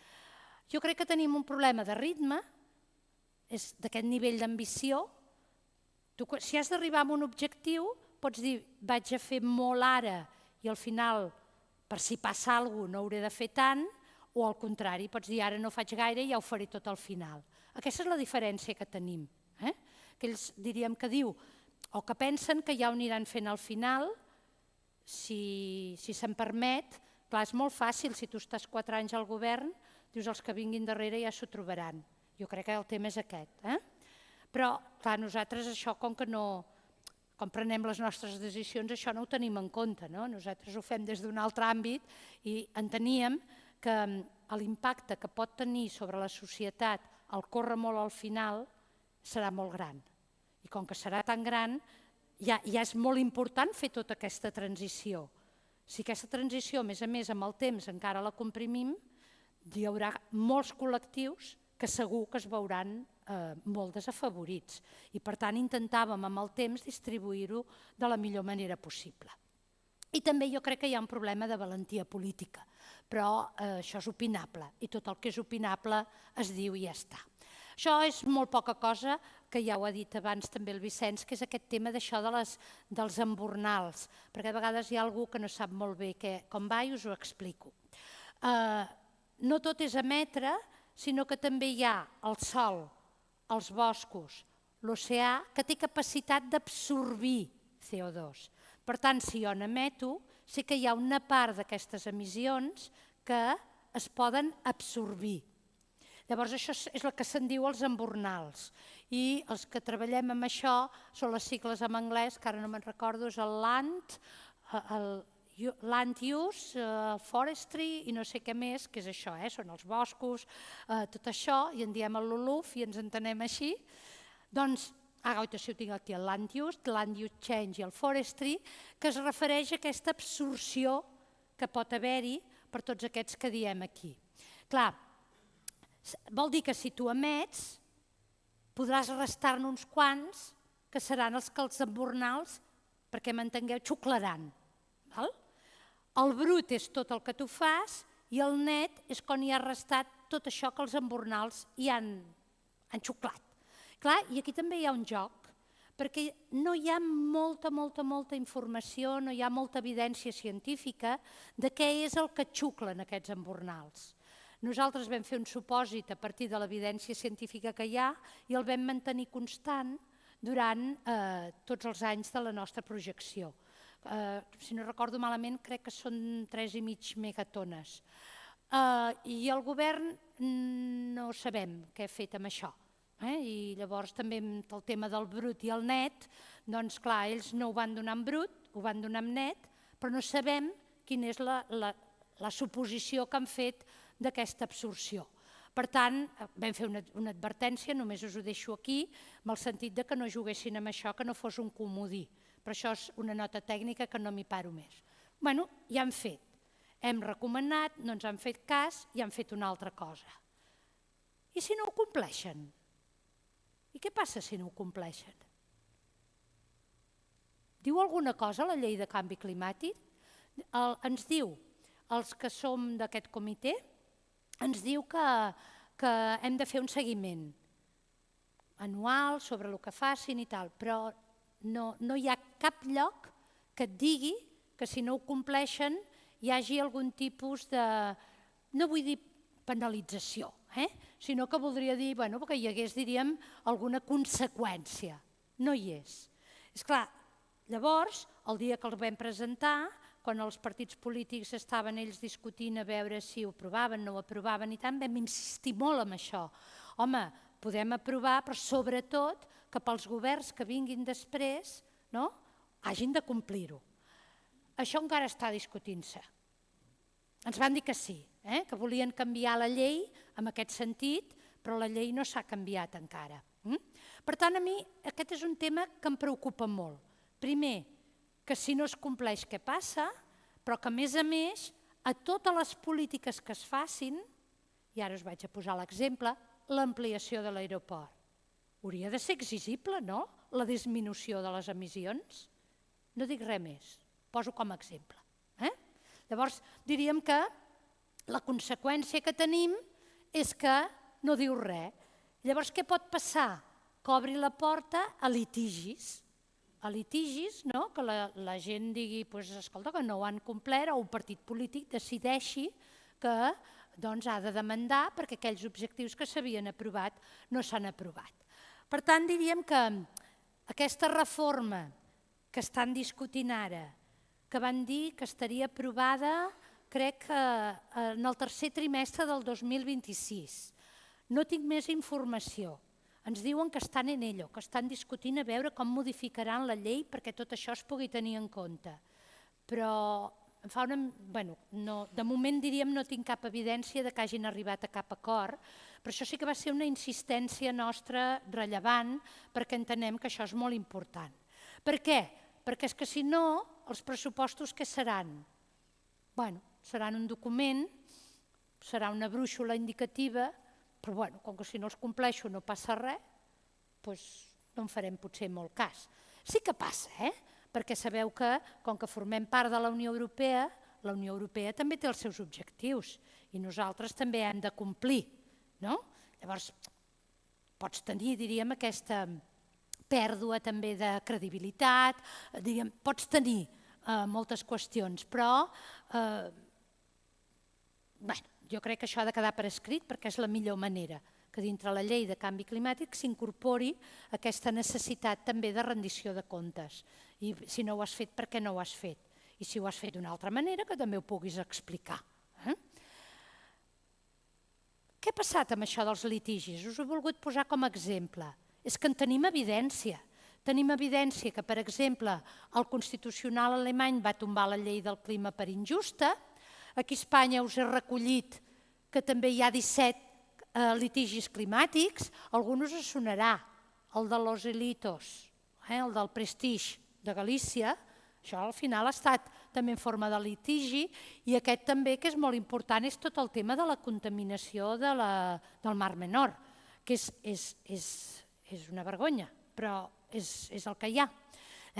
Jo crec que tenim un problema de ritme, és d'aquest nivell d'ambició. Si has d'arribar a un objectiu, pots dir vaig a fer molt ara i al final, per si passa alguna cosa, no hauré de fer tant, o al contrari, pots dir ara no faig gaire i ja ho faré tot al final. Aquesta és la diferència que tenim. Que ells diríem que diu, o que pensen que ja ho aniran fent al final, si se'm permet, clar, és molt fàcil, si tu estàs 4 anys al govern, dius els que vinguin darrere ja s'ho trobaran. Jo crec que el tema és aquest. Però, clar, nosaltres això, com prenem les nostres decisions, això no ho tenim en compte. Nosaltres ho fem des d'un altre àmbit i enteníem que l'impacte que pot tenir sobre la societat el córrer molt al final serà molt gran. I com que serà tan gran, ja és molt important fer tota aquesta transició. Si aquesta transició, a més, amb el temps encara la comprimim, hi haurà molts col·lectius que segur que es veuran molt desafavorits. I per tant intentàvem amb el temps distribuir-ho de la millor manera possible. I també jo crec que hi ha un problema de valentia política, però això és opinable i tot el que és opinable es diu i ja està. Això és molt poca cosa, que ja ho ha dit abans també el Vicenç, que és aquest tema d'això dels embornals, perquè a vegades hi ha algú que no sap molt bé com va i us ho explico. No tot és emetre, sinó que també hi ha el sol, els boscos, l'oceà, que té capacitat d'absorbir CO2. Per tant, si jo n'emeto, sé que hi ha una part d'aquestes emissions que es poden absorbir. Llavors, això és el que se'n diu els embornals. I els que treballem amb això són les sigles en anglès, que ara no me'n recordo, és el land use, forestry i no sé què més, que és això, són els boscos, tot això, i en diem el LULUF i ens entenem així. Doncs, ara ho tinc aquí, el land use change i el forestry, que es refereix a aquesta absorció que pot haver-hi per tots aquests que diem aquí. Clar, vol dir que si tu emets, podràs restar-ne uns quants que seran els que els embornals, perquè m'entengueu, xuclaran. El brut és tot el que tu fas i el net és quan hi ha restat tot això que els embornals hi han xuclat. Clar, i aquí també hi ha un joc, perquè no hi ha molta informació, no hi ha molta evidència científica de què és el que xuclen aquests embornals. Nosaltres vam fer un supòsit a partir de l'evidència científica que hi ha i el vam mantenir constant durant tots els anys de la nostra projecció. Si no recordo malament, crec que són 3,5 megatones. I el govern no sabem què ha fet amb això. I llavors també el tema del brut i el net, doncs clar, ells no ho van donar en brut, ho van donar en net, però no sabem quina és la suposició que han fet d'aquesta absorció. Per tant, vam fer una advertència, només us ho deixo aquí, amb el sentit que no juguessin amb això, que no fos un comodí. Però això és una nota tècnica que no m'hi paro més. Bé, ja han fet. Hem recomanat, no ens han fet cas i han fet una altra cosa. I si no ho compleixen? I què passa si no ho compleixen? Diu alguna cosa la llei de canvi climàtic? Ens diu, els que som d'aquest comitè, ens diu que hem de fer un seguiment anual sobre el que facin i tal, però no hi ha cap lloc que et digui que si no ho compleixen hi hagi algun tipus de, no vull dir penalització, sinó que voldria dir que hi hagués, diríem, alguna conseqüència. No hi és. És clar, llavors, el dia que el vam presentar, quan els partits polítics estaven ells discutint a veure si ho aprovaven, no ho aprovaven i tant, vam insistir molt en això. Home, podem aprovar, però sobretot que pels governs que vinguin després hagin de complir-ho. Això encara està discutint-se. Ens van dir que sí, que volien canviar la llei en aquest sentit, però la llei no s'ha canviat encara. Per tant, a mi aquest és un tema que em preocupa molt. Primer, que si no es compleix què passa, però que a més, a totes les polítiques que es facin, i ara us vaig a posar l'exemple, l'ampliació de l'aeroport. Hauria de ser exigible, no?, la disminució de les emissions. No dic res més, poso com a exemple. Llavors, diríem que la conseqüència que tenim és que no diu res. Llavors, què pot passar? Que obri la porta a litigis. A litigis, que la gent digui escolta, que no ho han complert, o un partit polític decideixi que ha de demandar perquè aquells objectius que s'havien aprovat no s'han aprovat. Per tant, diríem que aquesta reforma que estan discutint ara, que van dir que estaria aprovada, crec que en el tercer trimestre del 2026. No tinc més informació. Ens diuen que estan en ello, que estan discutint a veure com modificaran la llei perquè tot això es pugui tenir en compte. Però de moment diríem no tinc cap evidència que hagin arribat a cap acord, però això sí que va ser una insistència nostra rellevant perquè entenem que això és molt important. Per què? Perquè és que si no, els pressupostos què seran? Seran un document, serà una brúixola indicativa, però com que si no els compleixo no passa res, doncs no en farem potser molt cas. Sí que passa, perquè sabeu que, com que formem part de la Unió Europea també té els seus objectius i nosaltres també hem de complir. Llavors, pots tenir, diríem, aquesta pèrdua també de credibilitat, pots tenir moltes qüestions, però jo crec que això ha de quedar per escrit perquè és la millor manera que dintre la llei de canvi climàtic s'incorpori aquesta necessitat també de rendició de comptes. I si no ho has fet, per què no ho has fet? I si ho has fet d'una altra manera, que també ho puguis explicar. Què ha passat amb això dels litigis? Us ho he volgut posar com a exemple. És que en tenim evidència. Tenim evidència que, per exemple, el Constitucional alemany va tombar la llei del clima per injusta. Aquí a Espanya us he recollit que també hi ha 17 litigis climàtics. Alguns us sonarà, el de Los Elitos, el del Prestige de Galícia. Això al final ha estat també en forma de litigi i aquest també, que és molt important, és tot el tema de la contaminació del Mar Menor, que és una vergonya, però és el que hi ha.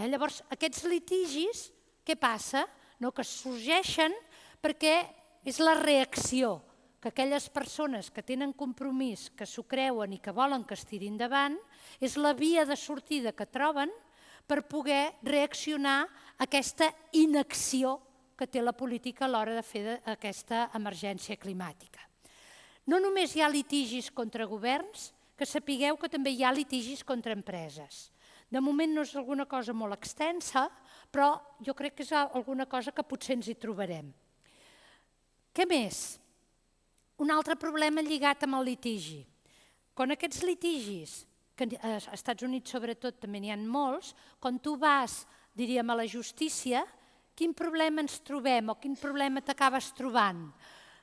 Llavors, aquests litigis, què passa? Que sorgeixen perquè és la reacció que aquelles persones que tenen compromís, que s'ho creuen i que volen que es tiri endavant, és la via de sortida que troben per poder reaccionar a aquesta inacció que té la política a l'hora de fer aquesta emergència climàtica. No només hi ha litigis contra governs, que sapigueu que també hi ha litigis contra empreses. De moment no és alguna cosa molt extensa, però jo crec que és alguna cosa que potser ens hi trobarem. Què més? Un altre problema lligat amb el litigi. Quan aquests litigis, que als Estats Units sobretot també n'hi ha molts, quan tu vas, diríem, a la justícia, quin problema ens trobem o quin problema t'acabes trobant?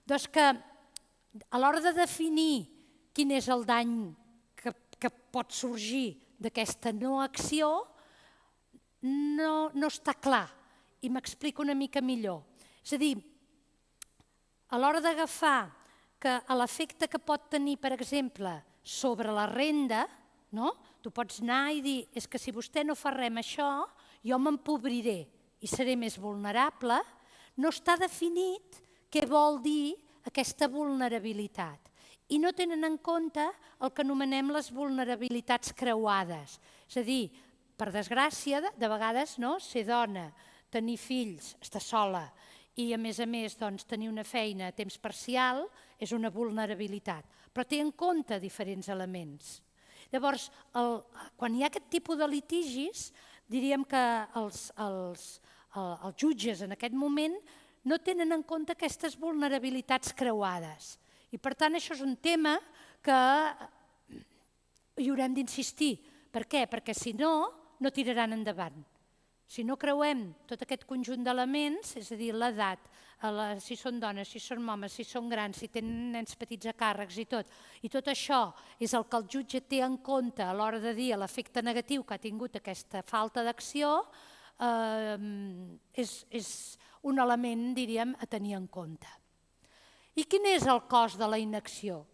Doncs que a l'hora de definir quin és el dany que pot sorgir d'aquesta no acció, no està clar. I m'explico una mica millor. És a dir, a l'hora d'agafar que l'efecte que pot tenir, per exemple, sobre la renda, tu pots anar i dir, és que si vostè no fa res amb això, jo m'empobriré i seré més vulnerable, no està definit què vol dir aquesta vulnerabilitat. I no tenen en compte el que anomenem les vulnerabilitats creuades. És a dir, per desgràcia, de vegades ser dona, tenir fills, estar sola i a més tenir una feina a temps parcial és una vulnerabilitat, però té en compte diferents elements. Llavors, quan hi ha aquest tipus de litigis, diríem que els jutges en aquest moment no tenen en compte aquestes vulnerabilitats creuades. I per tant això és un tema que hi haurem d'insistir. Per què? Perquè si no, no tiraran endavant. Si no creuem tot aquest conjunt d'elements, és a dir, l'edat, si són dones, si són homes, si són grans, si tenen nens petits a càrrecs i tot això és el que el jutge té en compte a l'hora de dir l'efecte negatiu que ha tingut aquesta falta d'acció, és un element, diríem, a tenir en compte. I quin és el cost de la inacció?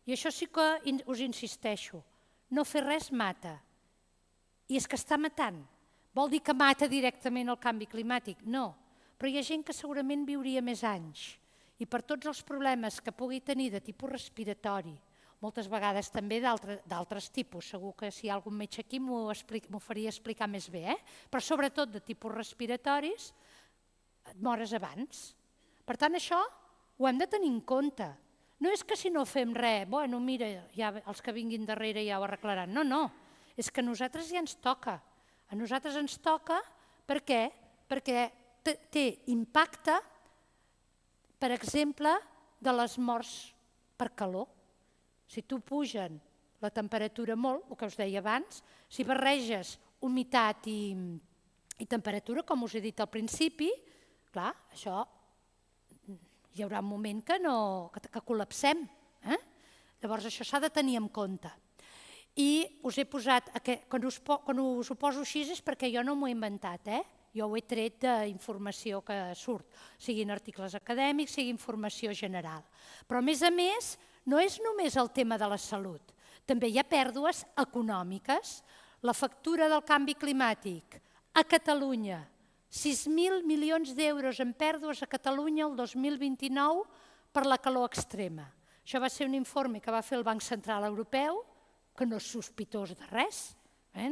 I això sí que us insisteixo, no fer res mata. I és que està matant. Vol dir que mata directament el canvi climàtic? No, però hi ha gent que segurament viuria més anys i per tots els problemes que pugui tenir de tipus respiratori, moltes vegades també d'altres tipus, segur que si hi ha algun metge aquí m'ho faria explicar més bé, però sobretot de tipus respiratoris, et mores abans. Per tant, això ho hem de tenir en compte. No és que si no fem res, bueno, mira, ja els que vinguin darrere ja ho arreglaran. No, és que a nosaltres ja ens toca. A nosaltres ens toca, per què? Perquè té impacte, per exemple, de les morts per calor. Si tu pugen la temperatura molt, el que us deia abans, si barreges humitat i temperatura, com us he dit al principi, clar, això hi haurà un moment que col·lapsem. Llavors això s'ha de tenir en compte. I us he posat, quan us ho poso així és perquè jo no m'ho he inventat, jo ho he tret d'informació que surt, siguin articles acadèmics, sigui informació general. Però a més, no és només el tema de la salut, també hi ha pèrdues econòmiques. La factura del canvi climàtic a Catalunya, 6.000 milions d'euros en pèrdues a Catalunya el 2029 per la calor extrema. Això va ser un informe que va fer el Banc Central Europeu, que no és sospitós de res,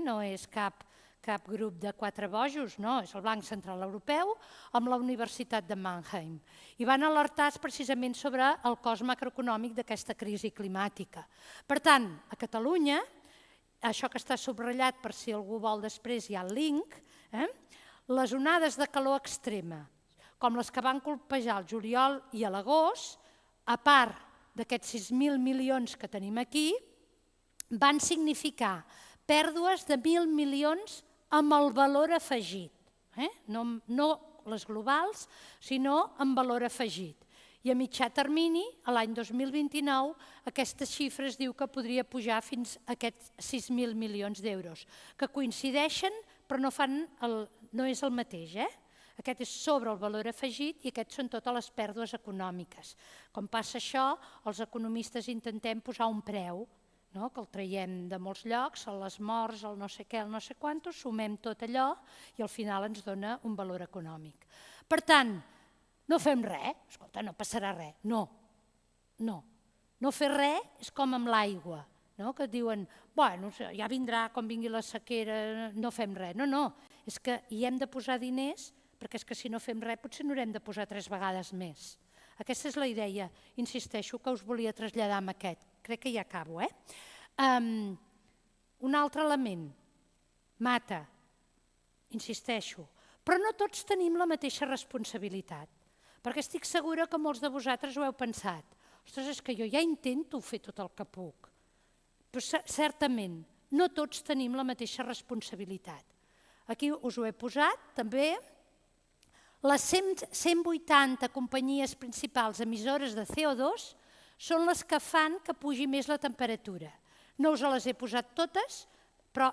no és cap grup de quatre bojos, no, és el Banc Central Europeu amb la Universitat de Mannheim. I van alertar precisament sobre el cost macroeconòmic d'aquesta crisi climàtica. Per tant, a Catalunya, això que està subratllat per si algú vol després hi ha el link, les onades de calor extrema, com les que van colpejar al juliol i a l'agost, a part d'aquests 6.000 milions que tenim aquí, van significar pèrdues de 1.000 milions amb el valor afegit. No les globals, sinó amb valor afegit. I a mitjà termini, l'any 2029, aquesta xifra es diu que podria pujar fins a aquests 6.000 milions d'euros, que coincideixen però no és el mateix. Aquest és sobre el valor afegit i aquests són totes les pèrdues econòmiques. Com passa això, els economistes intentem posar un preu, que el traiem de molts llocs, les morts, el no sé què, el no sé quantos, sumem tot allò i al final ens dona un valor econòmic. Per tant, no fem res, escolta, no passarà res, no. No. No fer res és com amb l'aigua, que et diuen, bueno, ja vindrà quan vingui la sequera, no fem res. No, és que hi hem de posar diners, perquè és que si no fem res potser n'haurem de posar 3 vegades més. Aquesta és la idea, insisteixo, que us volia traslladar amb aquest. Crec que ja acabo. Un altre element, mata, insisteixo, però no tots tenim la mateixa responsabilitat, perquè estic segura que molts de vosaltres ho heu pensat. Ostres, és que jo ja intento fer tot el que puc. Però certament, no tots tenim la mateixa responsabilitat. Aquí us ho he posat, també. Les 180 companyies principals emissores de CO2 són les que fan que pugi més la temperatura. No us les he posat totes, però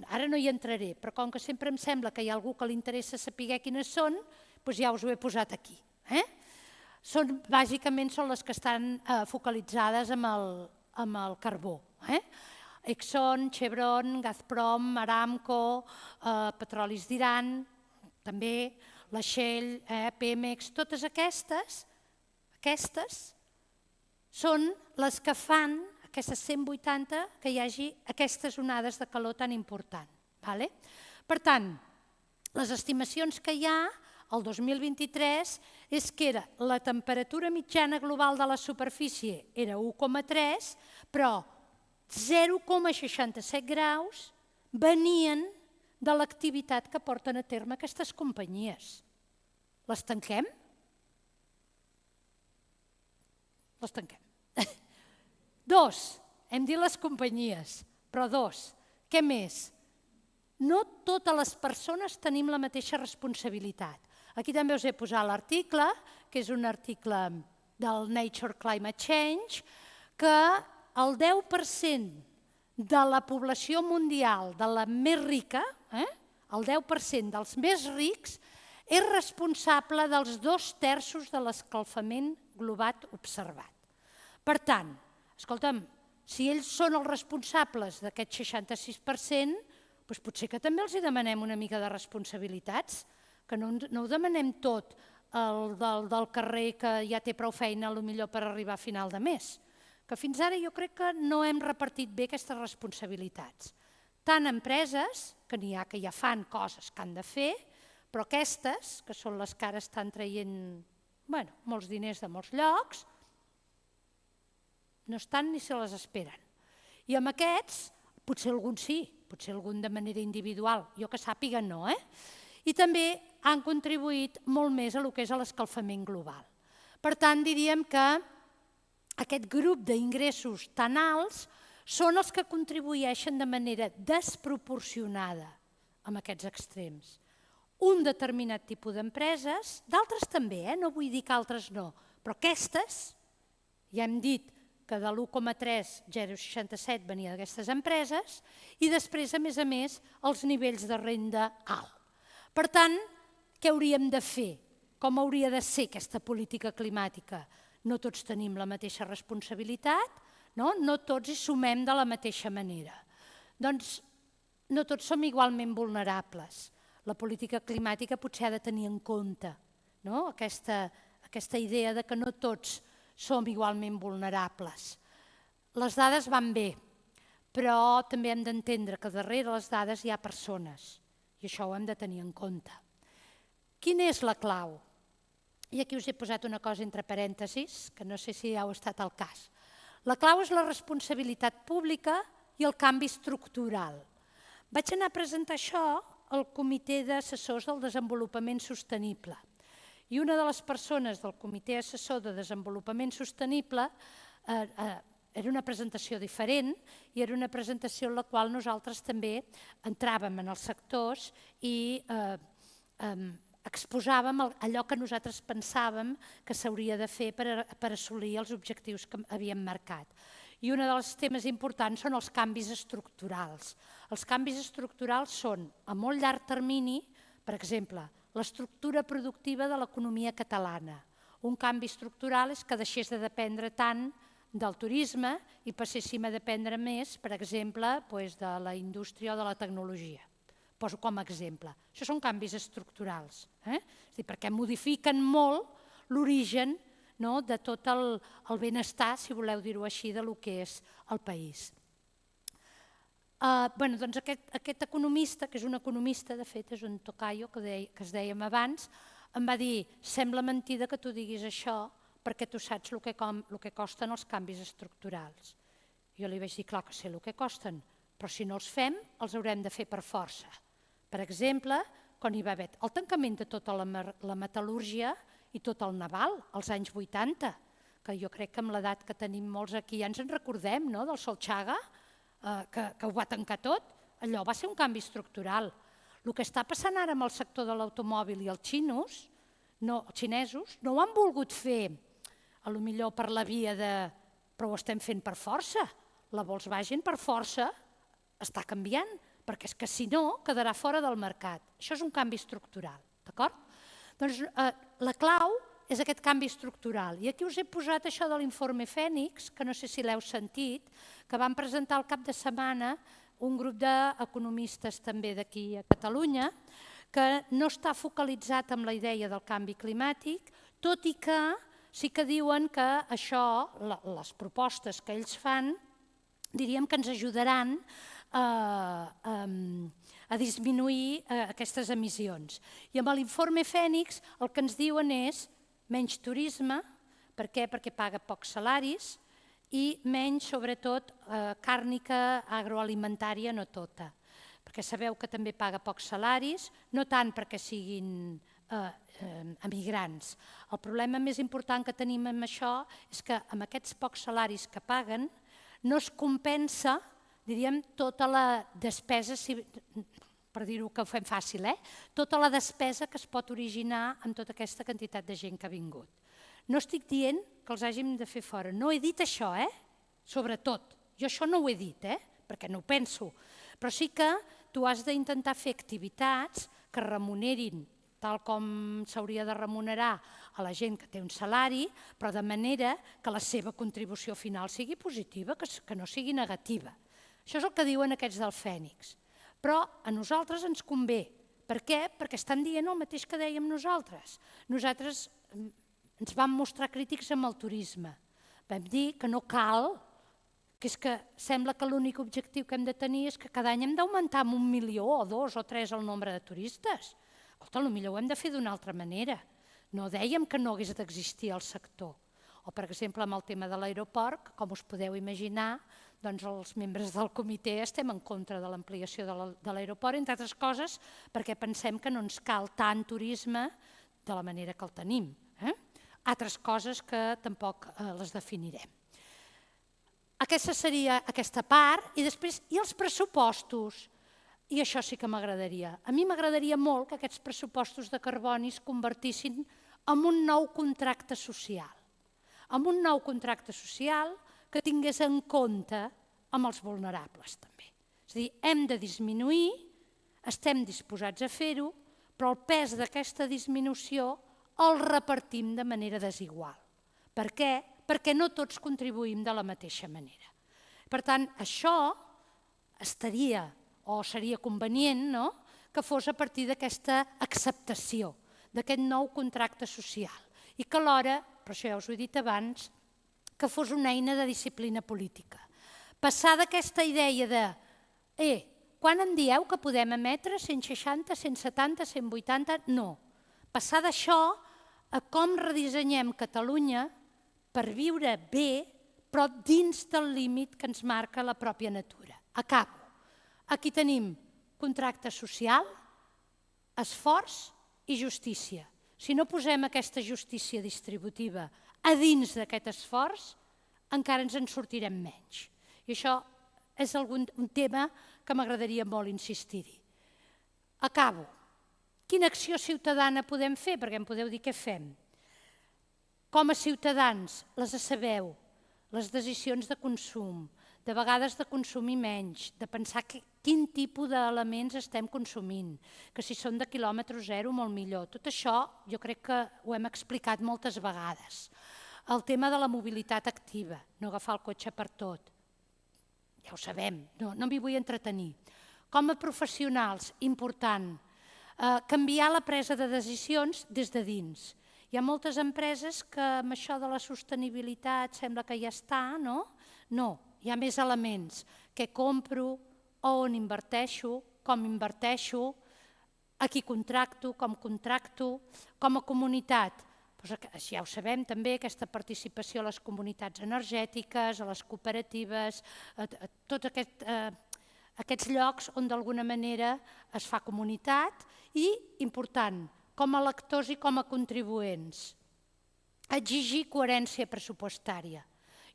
ara no hi entraré, però com que sempre em sembla que hi ha algú que li interessa saber quines són, doncs ja us ho he posat aquí. Bàsicament són les que estan focalitzades amb el carbó. Exxon, Chevron, Gazprom, Aramco, Petrolis d'Iran, també, la Shell, Pemex, totes aquestes són les que fan, aquestes 180, que hi hagi aquestes onades de calor tan important. Per tant, les estimacions que hi ha el 2023 és que la temperatura mitjana global de la superfície era 1,3, però 0,67 graus venien de l'activitat que porten a terme aquestes companyies. Les tanquem? Les tanquem. 2, hem dit les companyies, però 2, què més? No totes les persones tenim la mateixa responsabilitat. Aquí també us he posat l'article, que és un article del Nature Climate Change, que el 10% de la població mundial, de la més rica, el 10% dels més rics, és responsable dels 2/3 de l'escalfament global observat. Per tant, escolta'm, si ells són els responsables d'aquest 66%, doncs potser que també els demanem una mica de responsabilitats, que no ho demanem tot del carrer que ja té prou feina potser per arribar a final de mes, que fins ara jo crec que no hem repartit bé aquestes responsabilitats. Tant empreses, que n'hi ha que ja fan coses que han de fer, però aquestes, que són les que ara estan traient molts diners de molts llocs, no estan ni se les esperen. I amb aquests, potser algun sí, potser algun de manera individual, jo que sàpiga no. I també han contribuït molt més a lo que és l'escalfament global. Per tant, diríem que aquest grup d'ingressos tan alts són els que contribueixen de manera desproporcionada amb aquests extrems. Un determinat tipus d'empreses, d'altres també, no vull dir que altres no, però aquestes, ja hem dit que de l'1,3, 0,67 venia d'aquestes empreses i després, a més, els nivells de renda alt. Per tant, què hauríem de fer? Com hauria de ser aquesta política climàtica? No tots tenim la mateixa responsabilitat, no tots hi sumem de la mateixa manera. Doncs no tots som igualment vulnerables. La política climàtica potser ha de tenir en compte aquesta idea de que no tots som igualment vulnerables. Les dades van bé, però també hem d'entendre que darrere les dades hi ha persones i això ho hem de tenir en compte. Quina és la clau? I aquí us he posat una cosa entre parèntesis, que no sé si ja heu estat al cas. La clau és la responsabilitat pública i el canvi estructural. Vaig anar a presentar això al Comitè d'Assessors del Desenvolupament Sostenible. I una de les persones del Comitè Assessor de Desenvolupament Sostenible era una presentació diferent i era una presentació en la qual nosaltres també entràvem en els sectors i exposàvem allò que nosaltres pensàvem que s'hauria de fer per assolir els objectius que havíem marcat. I un dels temes importants són els canvis estructurals. Els canvis estructurals són a molt llarg termini, per exemple, l'estructura productiva de l'economia catalana. Un canvi estructural és que deixés de dependre tant del turisme i passéssim a dependre més, per exemple, de la indústria o de la tecnologia. Poso com a exemple. Això són canvis estructurals, perquè modifiquen molt l'origen de tot el benestar, si voleu dir-ho així, del que és el país. Doncs aquest economista, que és un economista, de fet és un tocayo que es dèiem abans, em va dir: sembla mentida que tu diguis això perquè tu saps el que costen els canvis estructurals. Jo li vaig dir: clar que sé el que costen, però si no els fem, els haurem de fer per força. Per exemple, quan hi va haver el tancament de tota la metal·lúrgia i tot el naval, als anys 80, que jo crec que amb l'edat que tenim molts aquí ja ens en recordem, del Solchaga, que ho va tancar tot, allò va ser un canvi estructural. El que està passant ara amb el sector de l'automòbil i els xinesos no ho han volgut fer, potser per la via de però ho estem fent per força. La Volkswagen per força està canviant, perquè és que si no quedarà fora del mercat. Això és un canvi estructural, d'acord? Doncs la clau és aquest canvi estructural. I aquí us he posat això de l'informe Fènix, que no sé si l'heu sentit, que van presentar al cap de setmana un grup d'economistes també d'aquí a Catalunya, que no està focalitzat en la idea del canvi climàtic, tot i que sí que diuen que això, les propostes que ells fan, diríem que ens ajudaran a disminuir aquestes emissions. I amb l'informe Fènix el que ens diuen és menys turisme. Per què? Perquè paga pocs salaris i menys, sobretot, càrnica agroalimentària, no tota. Perquè sabeu que també paga pocs salaris, no tant perquè siguin emigrants. El problema més important que tenim amb això és que amb aquests pocs salaris que paguen no es compensa, diríem, tota la despesa, per dir-ho que ho fem fàcil, tota la despesa que es pot originar amb tota aquesta quantitat de gent que ha vingut. No estic dient que els hàgim de fer fora, no he dit això, sobretot. Jo això no ho he dit, perquè no ho penso, però sí que tu has d'intentar fer activitats que remunerin tal com s'hauria de remunerar a la gent que té un salari, però de manera que la seva contribució final sigui positiva, que no sigui negativa. Això és el que diuen aquests del Fènix. Però a nosaltres ens convé. Per què? Perquè estan dient el mateix que dèiem nosaltres. Nosaltres ens vam mostrar crítics amb el turisme. Vam dir que no cal, que és que sembla que l'únic objectiu que hem de tenir és que cada any hem d'augmentar amb 1 milió o 2 o 3 el nombre de turistes. Escolta, potser ho hem de fer d'una altra manera. No dèiem que no hagués d'existir el sector. O, per exemple, amb el tema de l'aeroport, com us podeu imaginar, doncs els membres del comitè estem en contra de l'ampliació de l'aeroport, entre altres coses perquè pensem que no ens cal tant turisme de la manera que el tenim. Altres coses que tampoc les definirem. Aquesta seria aquesta part, i després, i els pressupostos? I això sí que m'agradaria. A mi m'agradaria molt que aquests pressupostos de carboni es convertissin en un nou contracte social. En un nou contracte social que tingués en compte amb els vulnerables també. És a dir, hem de disminuir, estem disposats a fer-ho, però el pes d'aquesta disminució el repartim de manera desigual. Per què? Perquè no tots contribuïm de la mateixa manera. Per tant, això estaria o seria convenient que fos a partir d'aquesta acceptació, d'aquest nou contracte social, i que alhora, per això ja us ho he dit abans, que fos una eina de disciplina política. Passar d'aquesta idea de quan em dieu que podem emetre 160, 170, 180? No. Passar d'això a com redissenyem Catalunya per viure bé, però dins del límit que ens marca la pròpia natura. Acabo. Aquí tenim contracte social, esforç i justícia. Si no posem aquesta justícia distributiva a dins d'aquest esforç, encara ens en sortirem menys. I això és un tema que m'agradaria molt insistir-hi. Acabo. Quina acció ciutadana podem fer? Perquè em podeu dir què fem. Com a ciutadans, les sabeu, les decisions de consum, de vegades de consumir menys, de pensar quin tipus d'elements estem consumint, que si són de quilòmetre zero molt millor. Tot això jo crec que ho hem explicat moltes vegades. El tema de la mobilitat activa, no agafar el cotxe per tot. Ja ho sabem, no m'hi vull entretenir. Com a professionals, important, canviar la presa de decisions des de dins Hi ha moltes empreses que amb això de la sostenibilitat sembla que ja està, no? No, hi ha més elements. Què compro, on inverteixo, com inverteixo, a qui contracto, com a comunitat. Ja ho sabem també, aquesta participació a les comunitats energètiques, a les cooperatives, a tots aquests llocs on d'alguna manera es fa comunitat i, important, com a lectors i com a contribuents. Exigir coherència pressupostària.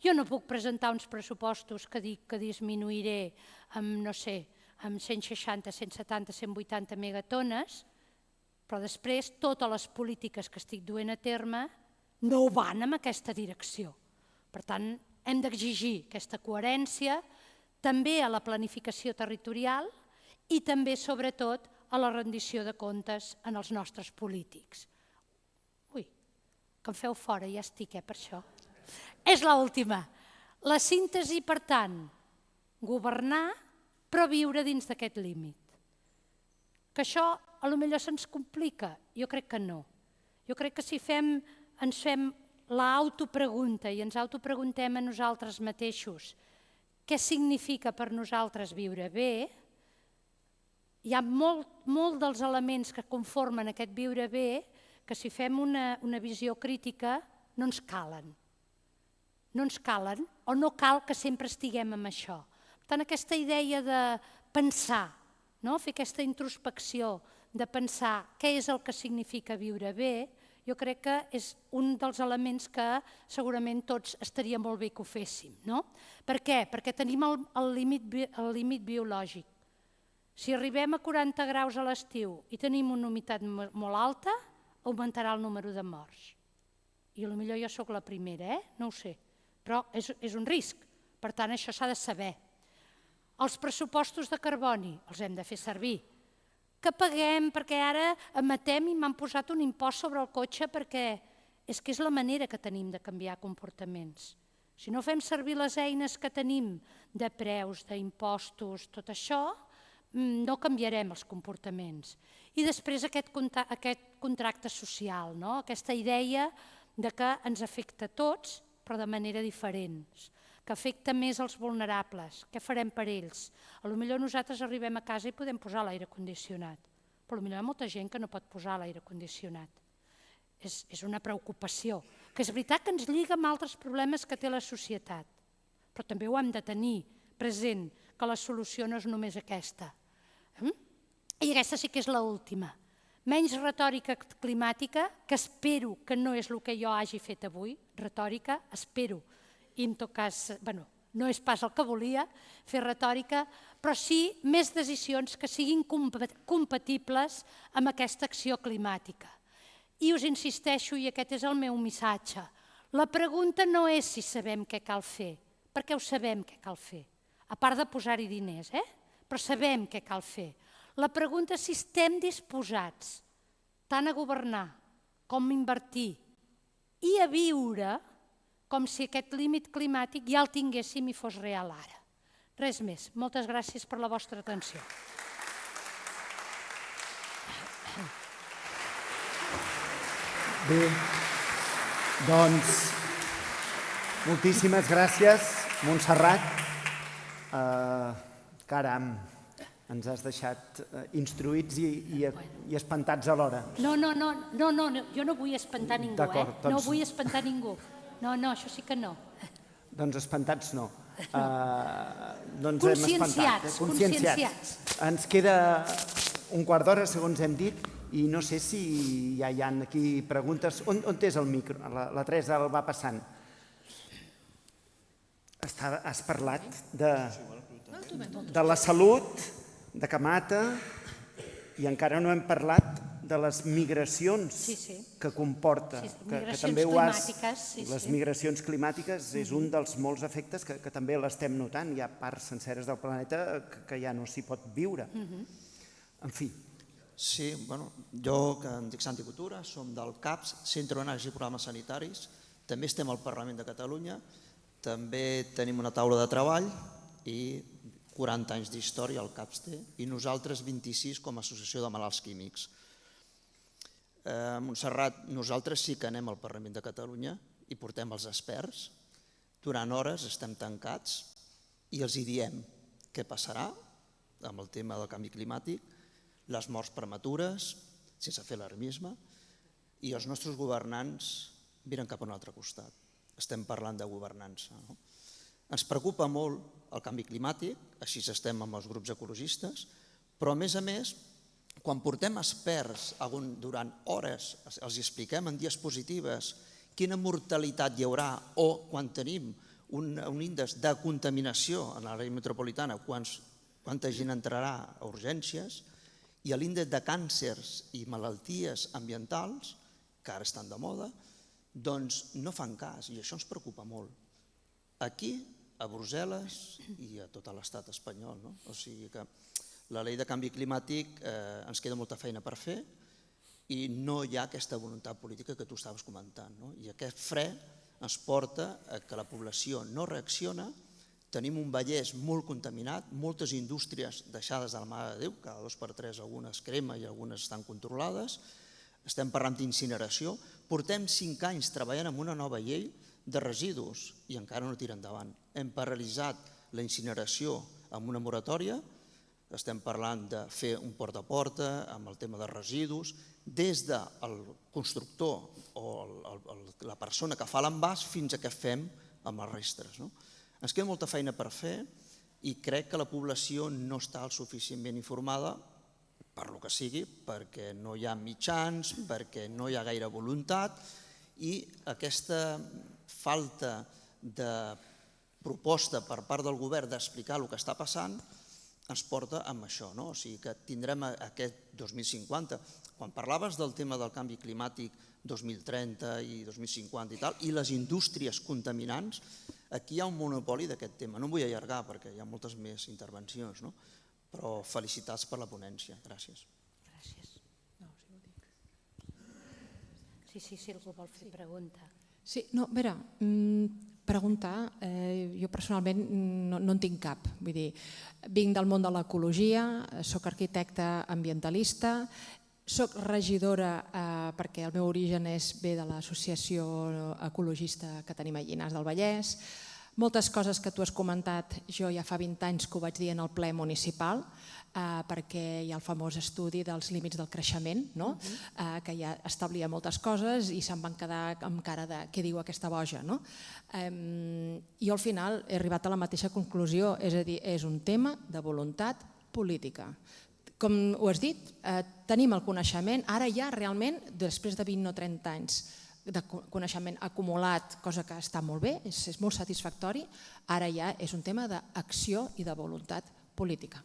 Jo no puc presentar uns pressupostos que dic que disminuiré amb, no sé, amb 160, 170, 180 megatones, però després totes les polítiques que estic duent a terme no van en aquesta direcció. Per tant, hem d'exigir aquesta coherència també a la planificació territorial i també, sobretot, a la rendició de comptes en els nostres polítics. Ui, que em feu fora, ja estic, per això. És l'última. La síntesi, per tant, governar, però viure dins d'aquest límit. Que això potser se'ns complica? Jo crec que no. Jo crec que si ens fem l'autopregunta i ens autopreguntem a nosaltres mateixos què significa per nosaltres viure bé, hi ha molt dels elements que conformen aquest viure bé que si fem una visió crítica no ens calen. No ens calen o no cal que sempre estiguem amb això. Per tant, aquesta idea de pensar, fer aquesta introspecció, de pensar què és el que significa viure bé, jo crec que és un dels elements que segurament tots estaria molt bé que ho féssim. Per què? Perquè tenim el límit biològic. Si arribem a 40 graus a l'estiu i tenim una humitat molt alta, augmentarà el número de morts. I potser jo sóc la primera, no ho sé, però és un risc. Per tant, això s'ha de saber. Els pressupostos de carboni els hem de fer servir. Que paguem perquè ara emetem i m'han posat un impost sobre el cotxe perquè és que és la manera que tenim de canviar comportaments. Si no fem servir les eines que tenim de preus, d'impostos, tot això, no canviarem els comportaments. I després aquest contracte social, aquesta idea que ens afecta a tots, però de manera diferent, que afecta més els vulnerables. Què farem per ells? Potser nosaltres arribem a casa i podem posar l'aire condicionat, però potser hi ha molta gent que no pot posar l'aire condicionat. És una preocupació, que és veritat que ens lliga amb altres problemes que té la societat, però també ho hem de tenir present, que la solució no és només aquesta. I aquesta sí que és l'última. Menys retòrica climàtica, que espero que no és el que jo hagi fet avui, retòrica, espero, i en tot cas, no és pas el que volia, fer retòrica, però sí més decisions que siguin compatibles amb aquesta acció climàtica. I us insisteixo, i aquest és el meu missatge, la pregunta no és si sabem què cal fer, perquè ho sabem què cal fer, a part de posar-hi diners, però sabem què cal fer. La pregunta és si estem disposats tant a governar com a invertir i a viure com si aquest límit climàtic ja el tinguéssim i fos real ara. Res més. Moltes gràcies per la vostra atenció. Bé, doncs, moltíssimes gràcies, Montserrat. Caram, ens has deixat instruïts i espantats alhora. No, jo no vull espantar ningú, no vull espantar ningú. No, això sí que no. Doncs espantats no. Conscienciats. Ens queda un quart d'hora, segons hem dit, i no sé si ja hi ha aquí preguntes. On és el micro? La Teresa el va passant. Has parlat de la salut, de que mata, i encara no hem parlat de les migracions que comporta. Les migracions climàtiques és un dels molts efectes que també l'estem notant. Hi ha parts senceres del planeta que ja no s'hi pot viure. En fi. Sí, jo que em dic Santi Coutura, som del CAPS, Centre d'Anàlisi i Programes Sanitaris, també estem al Parlament de Catalunya, també tenim una taula de treball i 40 anys d'història el CAPS té i nosaltres 26 com a associació de malalts químics. Montserrat, nosaltres sí que anem al Parlament de Catalunya i portem els experts. Durant hores estem tancats i els hi diem què passarà amb el tema del canvi climàtic, les morts prematures, sense fer alarmisme, i els nostres governants miren cap a un altre costat. Estem parlant de governança. Ens preocupa molt el canvi climàtic, així estem amb els grups ecologistes, però a més, quan portem experts durant hores, els expliquem en diapositives quina mortalitat hi haurà o quan tenim un índex de contaminació en l'àrea metropolitana, quanta gent entrarà a urgències, i l'índex de càncers i malalties ambientals, que ara estan de moda, doncs no fan cas i això ens preocupa molt. Aquí, a Brussel·les i a tot l'estat espanyol. O sigui que la llei de canvi climàtic ens queda molta feina per fer i no hi ha aquesta voluntat política que tu estaves comentant. I aquest fre ens porta a que la població no reacciona, tenim un Vallès molt contaminat, moltes indústries deixades a la mà de Déu, cada 2 per 3 algunes crema i algunes estan controlades, estem parlant d'incineració, portem 5 anys treballant en una nova llei de residus i encara no tira endavant. Hem paralitzat la incineració amb una moratòria, estem parlant de fer un porta a porta amb el tema de residus, des del constructor o la persona que fa l'envàs fins a què fem amb les restes. Ens queda molta feina per fer i crec que la població no està suficientment informada per lo que sigui, perquè no hi ha mitjans, perquè no hi ha gaire voluntat i aquesta falta de proposta per part del govern d'explicar el que està passant ens porta amb això. O sigui que tindrem aquest 2050. Quan parlaves del tema del canvi climàtic 2030 i 2050 i tal, i les indústries contaminants, aquí hi ha un monopoli d'aquest tema. No em vull allargar perquè hi ha moltes més intervencions, però felicitats per la ponència. Gràcies. Gràcies. Sí, algú vol fer pregunta. Sí, no, a veure, preguntar, jo personalment no en tinc cap. Vull dir, vinc del món de l'ecologia, soc arquitecta ambientalista, soc regidora perquè el meu origen ve de l'associació ecologista que tenim a Llinars del Vallès. Moltes coses que tu has comentat, jo ja fa 20 anys que ho vaig dir en el ple municipal, perquè hi ha el famós estudi dels límits del creixement, que ja establia moltes coses i se'n van quedar amb cara de què diu aquesta boja. Jo al final he arribat a la mateixa conclusió, és a dir, és un tema de voluntat política. Com ho has dit, tenim el coneixement, ara ja realment, després de 20 o 30 anys de coneixement acumulat, cosa que està molt bé, és molt satisfactori, ara ja és un tema d'acció i de voluntat política.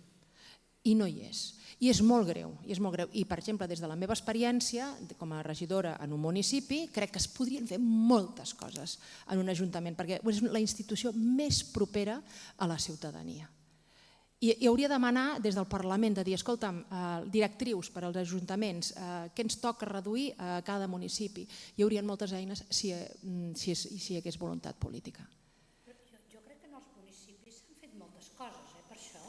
I no hi és. I és molt greu. I, per exemple, des de la meva experiència com a regidora en un municipi, crec que es podrien fer moltes coses en un ajuntament, perquè és la institució més propera a la ciutadania. I hauria de demanar des del Parlament de dir, escolta'm, directrius per als ajuntaments, què ens toca reduir a cada municipi. Hi haurien moltes eines si hi hagués voluntat política. Jo crec que en els municipis s'han fet moltes coses, per això.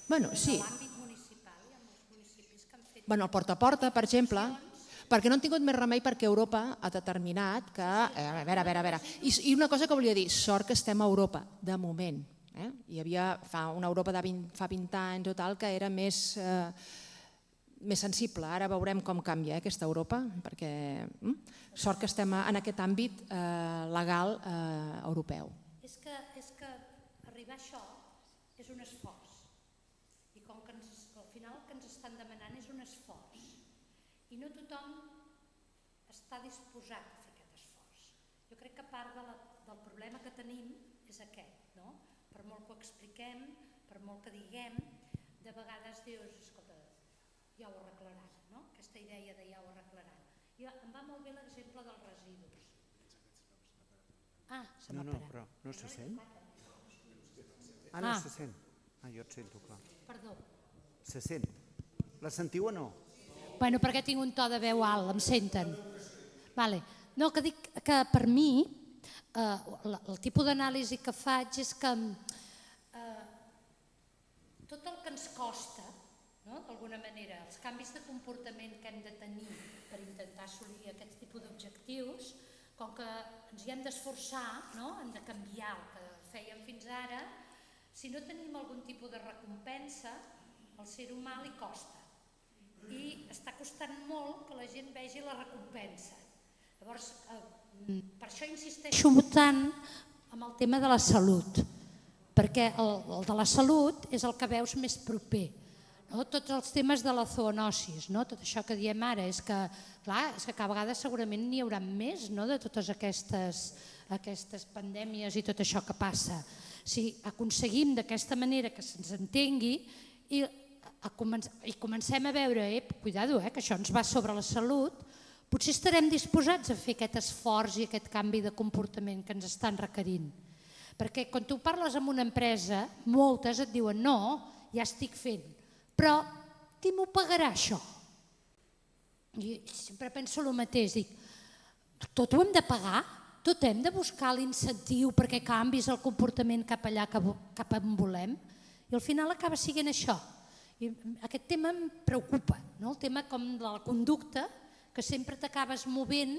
Bueno, sí. En l'àmbit municipal hi ha molts municipis que han fet... Bueno, el porta a porta, per exemple, perquè no han tingut més remei perquè Europa ha determinat que... A veure. I una cosa que volia dir, sort que estem a Europa, de moment. Hi havia una Europa de fa 20 anys o tal que era més sensible. Ara veurem com canvia aquesta Europa, perquè sort que estem en aquest àmbit legal europeu. És que arribar a això és un esforç. I com que al final el que ens estan demanant és un esforç. I no tothom està disposat a fer aquest esforç. Jo crec que part del problema que tenim és aquest, no? Per molt que ho expliquem, per molt que diguem, de vegades dius, escolta, ja ho arreglaran, no? Aquesta idea de ja ho arreglaran. Em va molt bé l'exemple dels residus. Se m'ha parat. Però no se sent? No se sent. Jo et sento, clar. Perdó. Se sent. La sentiu o no? Bueno, perquè tinc un to de veu alt, em senten. No, que dic que per mi el tipus d'anàlisi que faig és que tot el que ens costa d'alguna manera. Els canvis de comportament que hem de tenir per intentar assolir aquest tipus d'objectius, com que ens hi hem d'esforçar, hem de canviar el que fèiem fins ara, si no tenim algun tipus de recompensa, al ser humà li costa. I està costant molt que la gent vegi la recompensa. Llavors, per això insisteixo tant en el tema de la salut, perquè el de la salut és el que veus més proper. Tots els temes de la zoonosis, tot això que diem ara, és que cada vegada segurament n'hi haurà més de totes aquestes pandèmies i tot això que passa. Si aconseguim d'aquesta manera que se'ns entengui i comencem a veure, cuidado, que això ens va sobre la salut, potser estarem disposats a fer aquest esforç i aquest canvi de comportament que ens estan requerint. Perquè quan tu parles amb una empresa, moltes et diuen no, ja estic fent, però qui m'ho pagarà això? I sempre penso el mateix, dic, tot ho hem de pagar? Tot hem de buscar l'incentiu perquè canvis el comportament cap allà cap on volem? I al final acaba sent això. I aquest tema em preocupa, el tema com de la conducta, que sempre t'acabes movent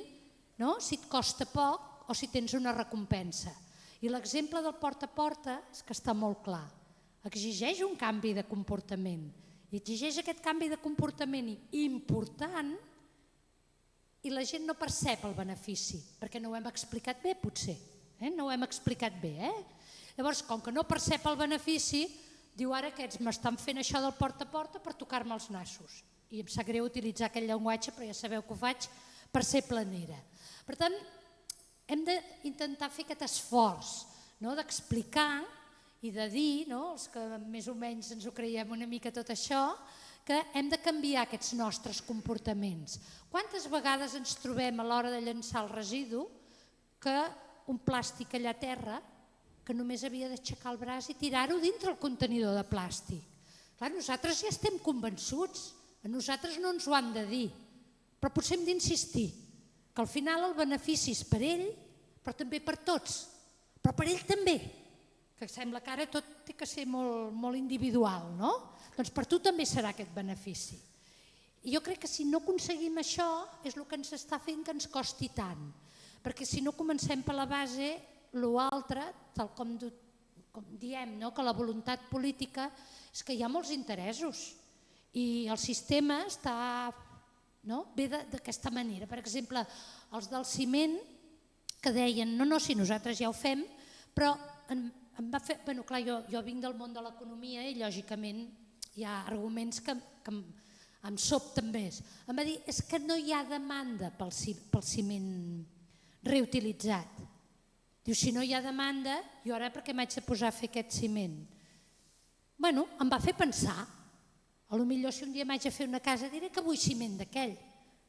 si et costa poc o si tens una recompensa. I l'exemple del porta a porta és que està molt clar. Exigeix un canvi de comportament. I exigeix aquest canvi de comportament important i la gent no percep el benefici, perquè no ho hem explicat bé, potser. No ho hem explicat bé. Llavors, com que no percep el benefici, diu ara aquests m'estan fent això del porta a porta per tocar-me els nassos. I em sap greu utilitzar aquest llenguatge, però ja sabeu que ho faig per ser planera. Per tant, hem d'intentar fer aquest esforç d'explicar i de dir, els que més o menys ens ho creiem una mica tot això, que hem de canviar aquests nostres comportaments. Quantes vegades ens trobem a l'hora de llançar el residu que un plàstic allà a terra que només havia d'aixecar el braç i tirar-ho dintre el contenidor de plàstic? Clar, nosaltres ja estem convençuts, a nosaltres no ens ho han de dir, però potser hem d'insistir que al final el benefici és per ell, però també per tots, però per ell també, que sembla que ara tot té que ser molt individual, no? Doncs per tu també serà aquest benefici. I jo crec que si no aconseguim això és el que ens està fent que ens costi tant, perquè si no comencem per la base, l'altre, tal com diem, que la voluntat política és que hi ha molts interessos i el sistema està bé d'aquesta manera. Per exemple, els del ciment que deien no, si nosaltres ja ho fem, però em va fer... Clar, jo vinc del món de l'economia i lògicament hi ha arguments que em sobten més. Em va dir, és que no hi ha demanda pel ciment reutilitzat. Diu, si no hi ha demanda, jo ara per què m'haig de posar a fer aquest ciment? Bueno, em va fer pensar. Potser si un dia m'haig de fer una casa diré que vull ciment d'aquell.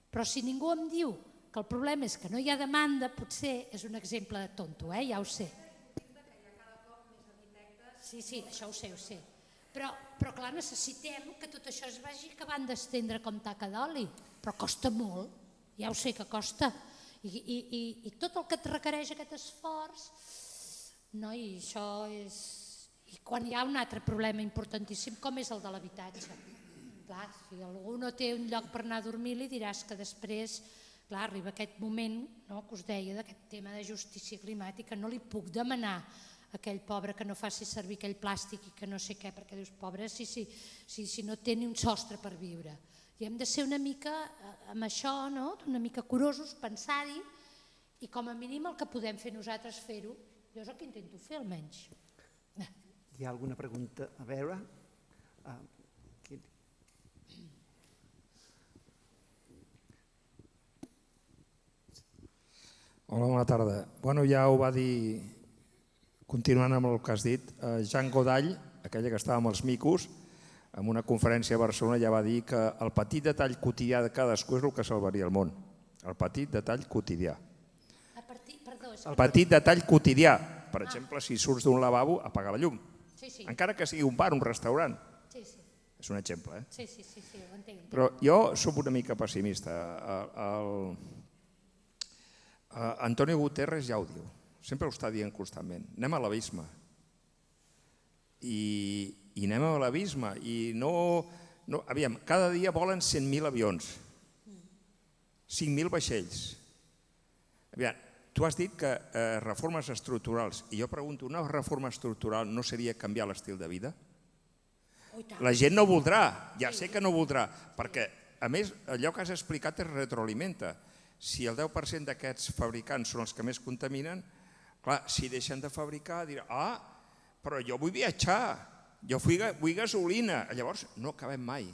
Però si ningú em diu que el problema és que no hi ha demanda, potser és un exemple de tonto, ja ho sé. Sí, això ho sé. Però clar, necessitem que tot això es vagi acabant d'estendre com taca d'oli. Però costa molt, ja ho sé que costa. I tot el que et requereix aquest esforç, i això és... I quan hi ha un altre problema importantíssim, com és el de l'habitatge. Clar, si algú no té un lloc per anar a dormir, li diràs que després, clar, arriba aquest moment que us deia d'aquest tema de justícia climàtica, no li puc demanar a aquell pobre que no faci servir aquell plàstic i que no sé què, perquè dius, pobre, si no té ni un sostre per viure. I hem de ser una mica amb això, una mica curosos, pensar-hi, i com a mínim el que podem fer nosaltres fer-ho, jo és el que intento fer almenys. Hi ha alguna pregunta? A veure... Hola, bona tarda. Ja ho va dir, continuant amb el que has dit, Jean Godall, aquella que estava amb els micos, en una conferència a Barcelona ja va dir que el petit detall quotidià de cadascú és el que salvaria el món. El petit detall quotidià. El petit detall quotidià. Per exemple, si surts d'un lavabo, apagar la llum. Encara que sigui un bar, un restaurant. És un exemple. Sí, ho entenc. Però jo soc una mica pessimista. Antonio Guterres ja ho diu. Sempre ho està dient constantment. Anem a l'abisme. I anem a l'abisme. I no Aviam, cada dia volen 100.000 avions, 5.000 vaixells. Aviam, tu has dit que reformes estructurals, i jo pregunto, una reforma estructural no seria canviar l'estil de vida? La gent no voldrà, ja sé que no voldrà, perquè, a més, allò que has explicat es retroalimenta. Si el 10% d'aquests fabricants són els que més contaminen, clar, si deixen de fabricar, diran, però jo vull viatjar, jo vull gasolina. Llavors no acabem mai.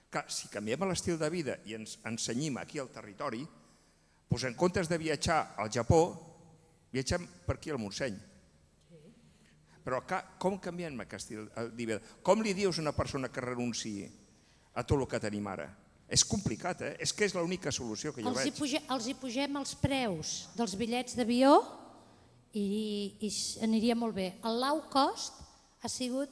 Clar, si canviem l'estil de vida i ens ensenyim aquí al territori, doncs en comptes de viatjar al Japó, viatgem per aquí al Montseny. Però com canviem aquest estil de vida? Com li dius a una persona que renunciï a tot el que tenim ara? És complicat, és que és l'única solució que jo veig. Els hi pugem els preus dels bitllets d'avió i aniria molt bé. El low cost ha sigut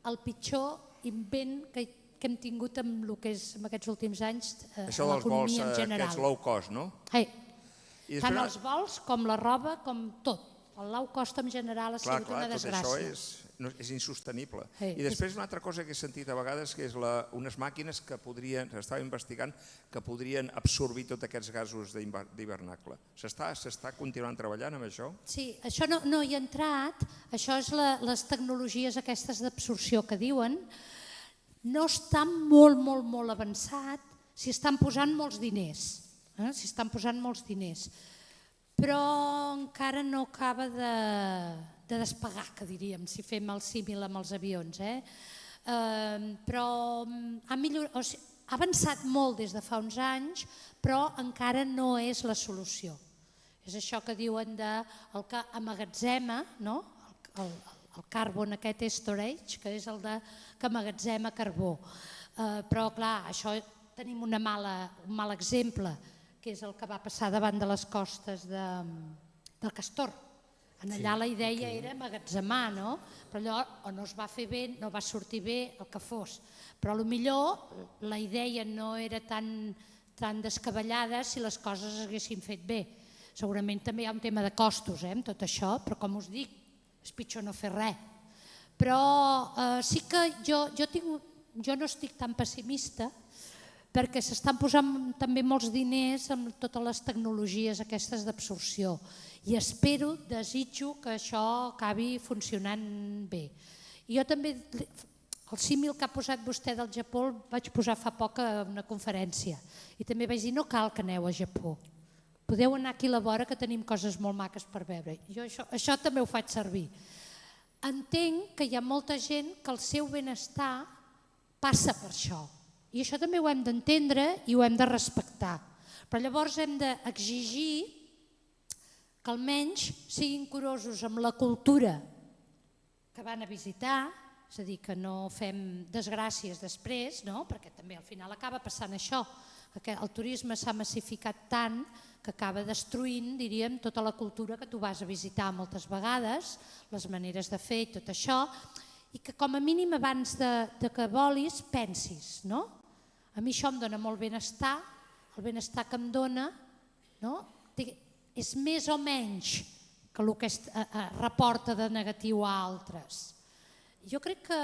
el pitjor invent que hem tingut en aquests últims anys a l'economia en general. Això dels vols, aquests low cost, no? Tant els vols com la roba, com tot. El low cost en general ha sigut una desgràcia. Tot això és insostenible. I després una altra cosa que he sentit a vegades que és unes màquines que s'estava investigant que podrien absorbir tots aquests gasos d'hivernacle. S'està continuant treballant amb això? Sí, això no hi ha entrat. Això és les tecnologies aquestes d'absorció que diuen. No està molt, molt, molt avançat. S'hi estan posant molts diners. S'hi estan posant molts diners. Però encara no acaba de despegar, que diríem, si fem el símil amb els avions. Però ha avançat molt des de fa uns anys, però encara no és la solució. És això que diuen del que amagatzema, el carbon aquest storage, que és el que amagatzema carbó. Però clar, això tenim un mal exemple, que és el que va passar davant de les costes del Castor. Allà la idea era amagatzemar, però allò o no es va fer bé, no va sortir bé, el que fos. Però potser la idea no era tan descabellada si les coses s'haguessin fet bé. Segurament també hi ha un tema de costos en tot això, però com us dic, és pitjor no fer res. Però sí que jo no estic tan pessimista, perquè s'estan posant també molts diners en totes les tecnologies aquestes d'absorció i espero, desitjo que això acabi funcionant bé. I jo també, el símil que ha posat vostè del Japó el vaig posar fa poc a una conferència i també vaig dir no cal que aneu a Japó, podeu anar aquí a la vora que tenim coses molt maques per veure. Jo això també ho faig servir. Entenc que hi ha molta gent que el seu benestar passa per això. I això també ho hem d'entendre i ho hem de respectar. Però llavors hem d'exigir que almenys siguin curosos amb la cultura que van a visitar, és a dir, que no fem desgràcies després, perquè també al final acaba passant això, que el turisme s'ha massificat tant que acaba destruint, diríem, tota la cultura que tu vas a visitar moltes vegades, les maneres de fer i tot això, i que com a mínim abans que volis pensis, A mi això em dona molt benestar, el benestar que em dona és més o menys que el que reporta de negatiu a altres. Jo crec que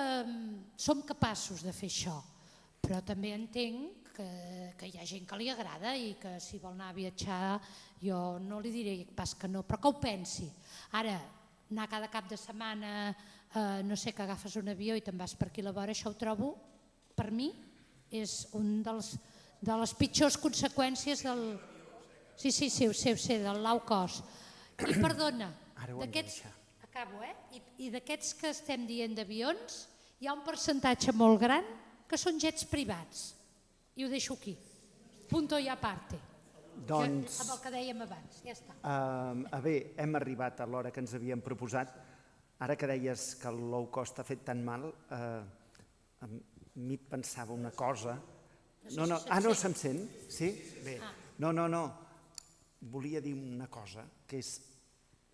som capaços de fer això, però també entenc que hi ha gent que li agrada i que si vol anar a viatjar jo no li diré pas que no, però que ho pensi. Ara, anar cada cap de setmana, no sé, que agafes un avió i te'n vas per aquí a la vora, això ho trobo, per mi, és una de les pitjors conseqüències del... Sí, ho sé, del low cost. I perdona, acabo, i d'aquests que estem dient d'avions, hi ha un percentatge molt gran que són jets privats. I ho deixo aquí. Punto y aparte. Doncs... Amb el que dèiem abans, ja està. Bé, hem arribat a l'hora que ens havíem proposat. Ara que deies que el low cost ha fet tan mal, a mi pensava una cosa... No se'm sent? Sí? Bé. No. Volia dir una cosa, que és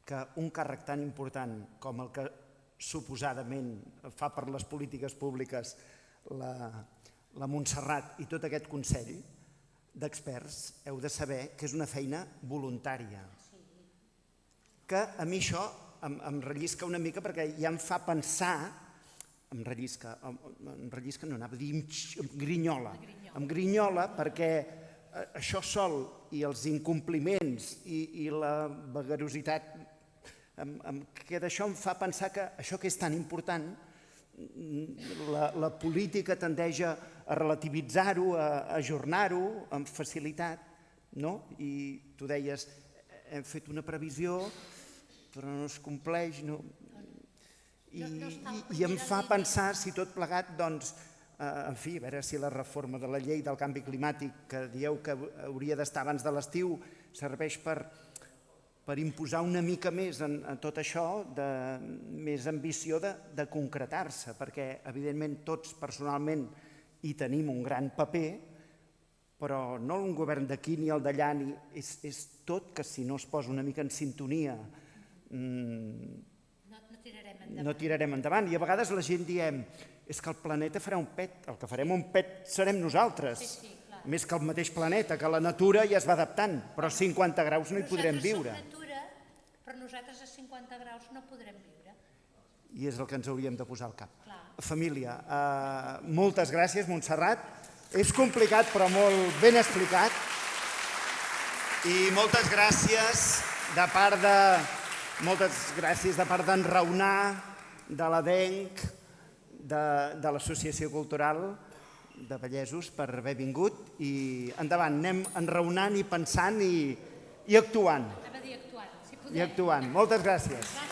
que un càrrec tan important com el que suposadament fa per les polítiques públiques la Montserrat i tot aquest Consell d'Experts, heu de saber que és una feina voluntària. Que a mi això em rellisca una mica perquè ja em fa pensar em rellisca, no anava a dir, em grinyola perquè això sol i els incompliments i la vagarositat, que d'això em fa pensar que això que és tan important, la política tendeix a relativitzar-ho, a ajornar-ho amb facilitat, no? I tu deies, hem fet una previsió, però no es compleix, i em fa pensar si tot plegat, doncs, en fi, a veure si la reforma de la llei del canvi climàtic, que dieu que hauria d'estar abans de l'estiu, serveix per imposar una mica més en tot això, més ambició de concretar-se, perquè evidentment tots personalment hi tenim un gran paper, però no un govern d'aquí ni el d'allà, és tot que si no es posa una mica en sintonia no tirarem endavant. I a vegades la gent diem, és que el planeta farà un pet, el que farem un pet serem nosaltres, més que el mateix planeta, que la natura ja es va adaptant, però a 50 graus no hi podrem viure. Però nosaltres a 50 graus no podrem viure. I és el que ens hauríem de posar al cap. Família, moltes gràcies, Montserrat. És complicat, però molt ben explicat. I moltes gràcies de part d'en Raonar, de l'ADENC, de l'Associació Cultural de Vallesos, per haver vingut. I endavant, anem enraonant i pensant i actuant. I actuant. Moltes gràcies.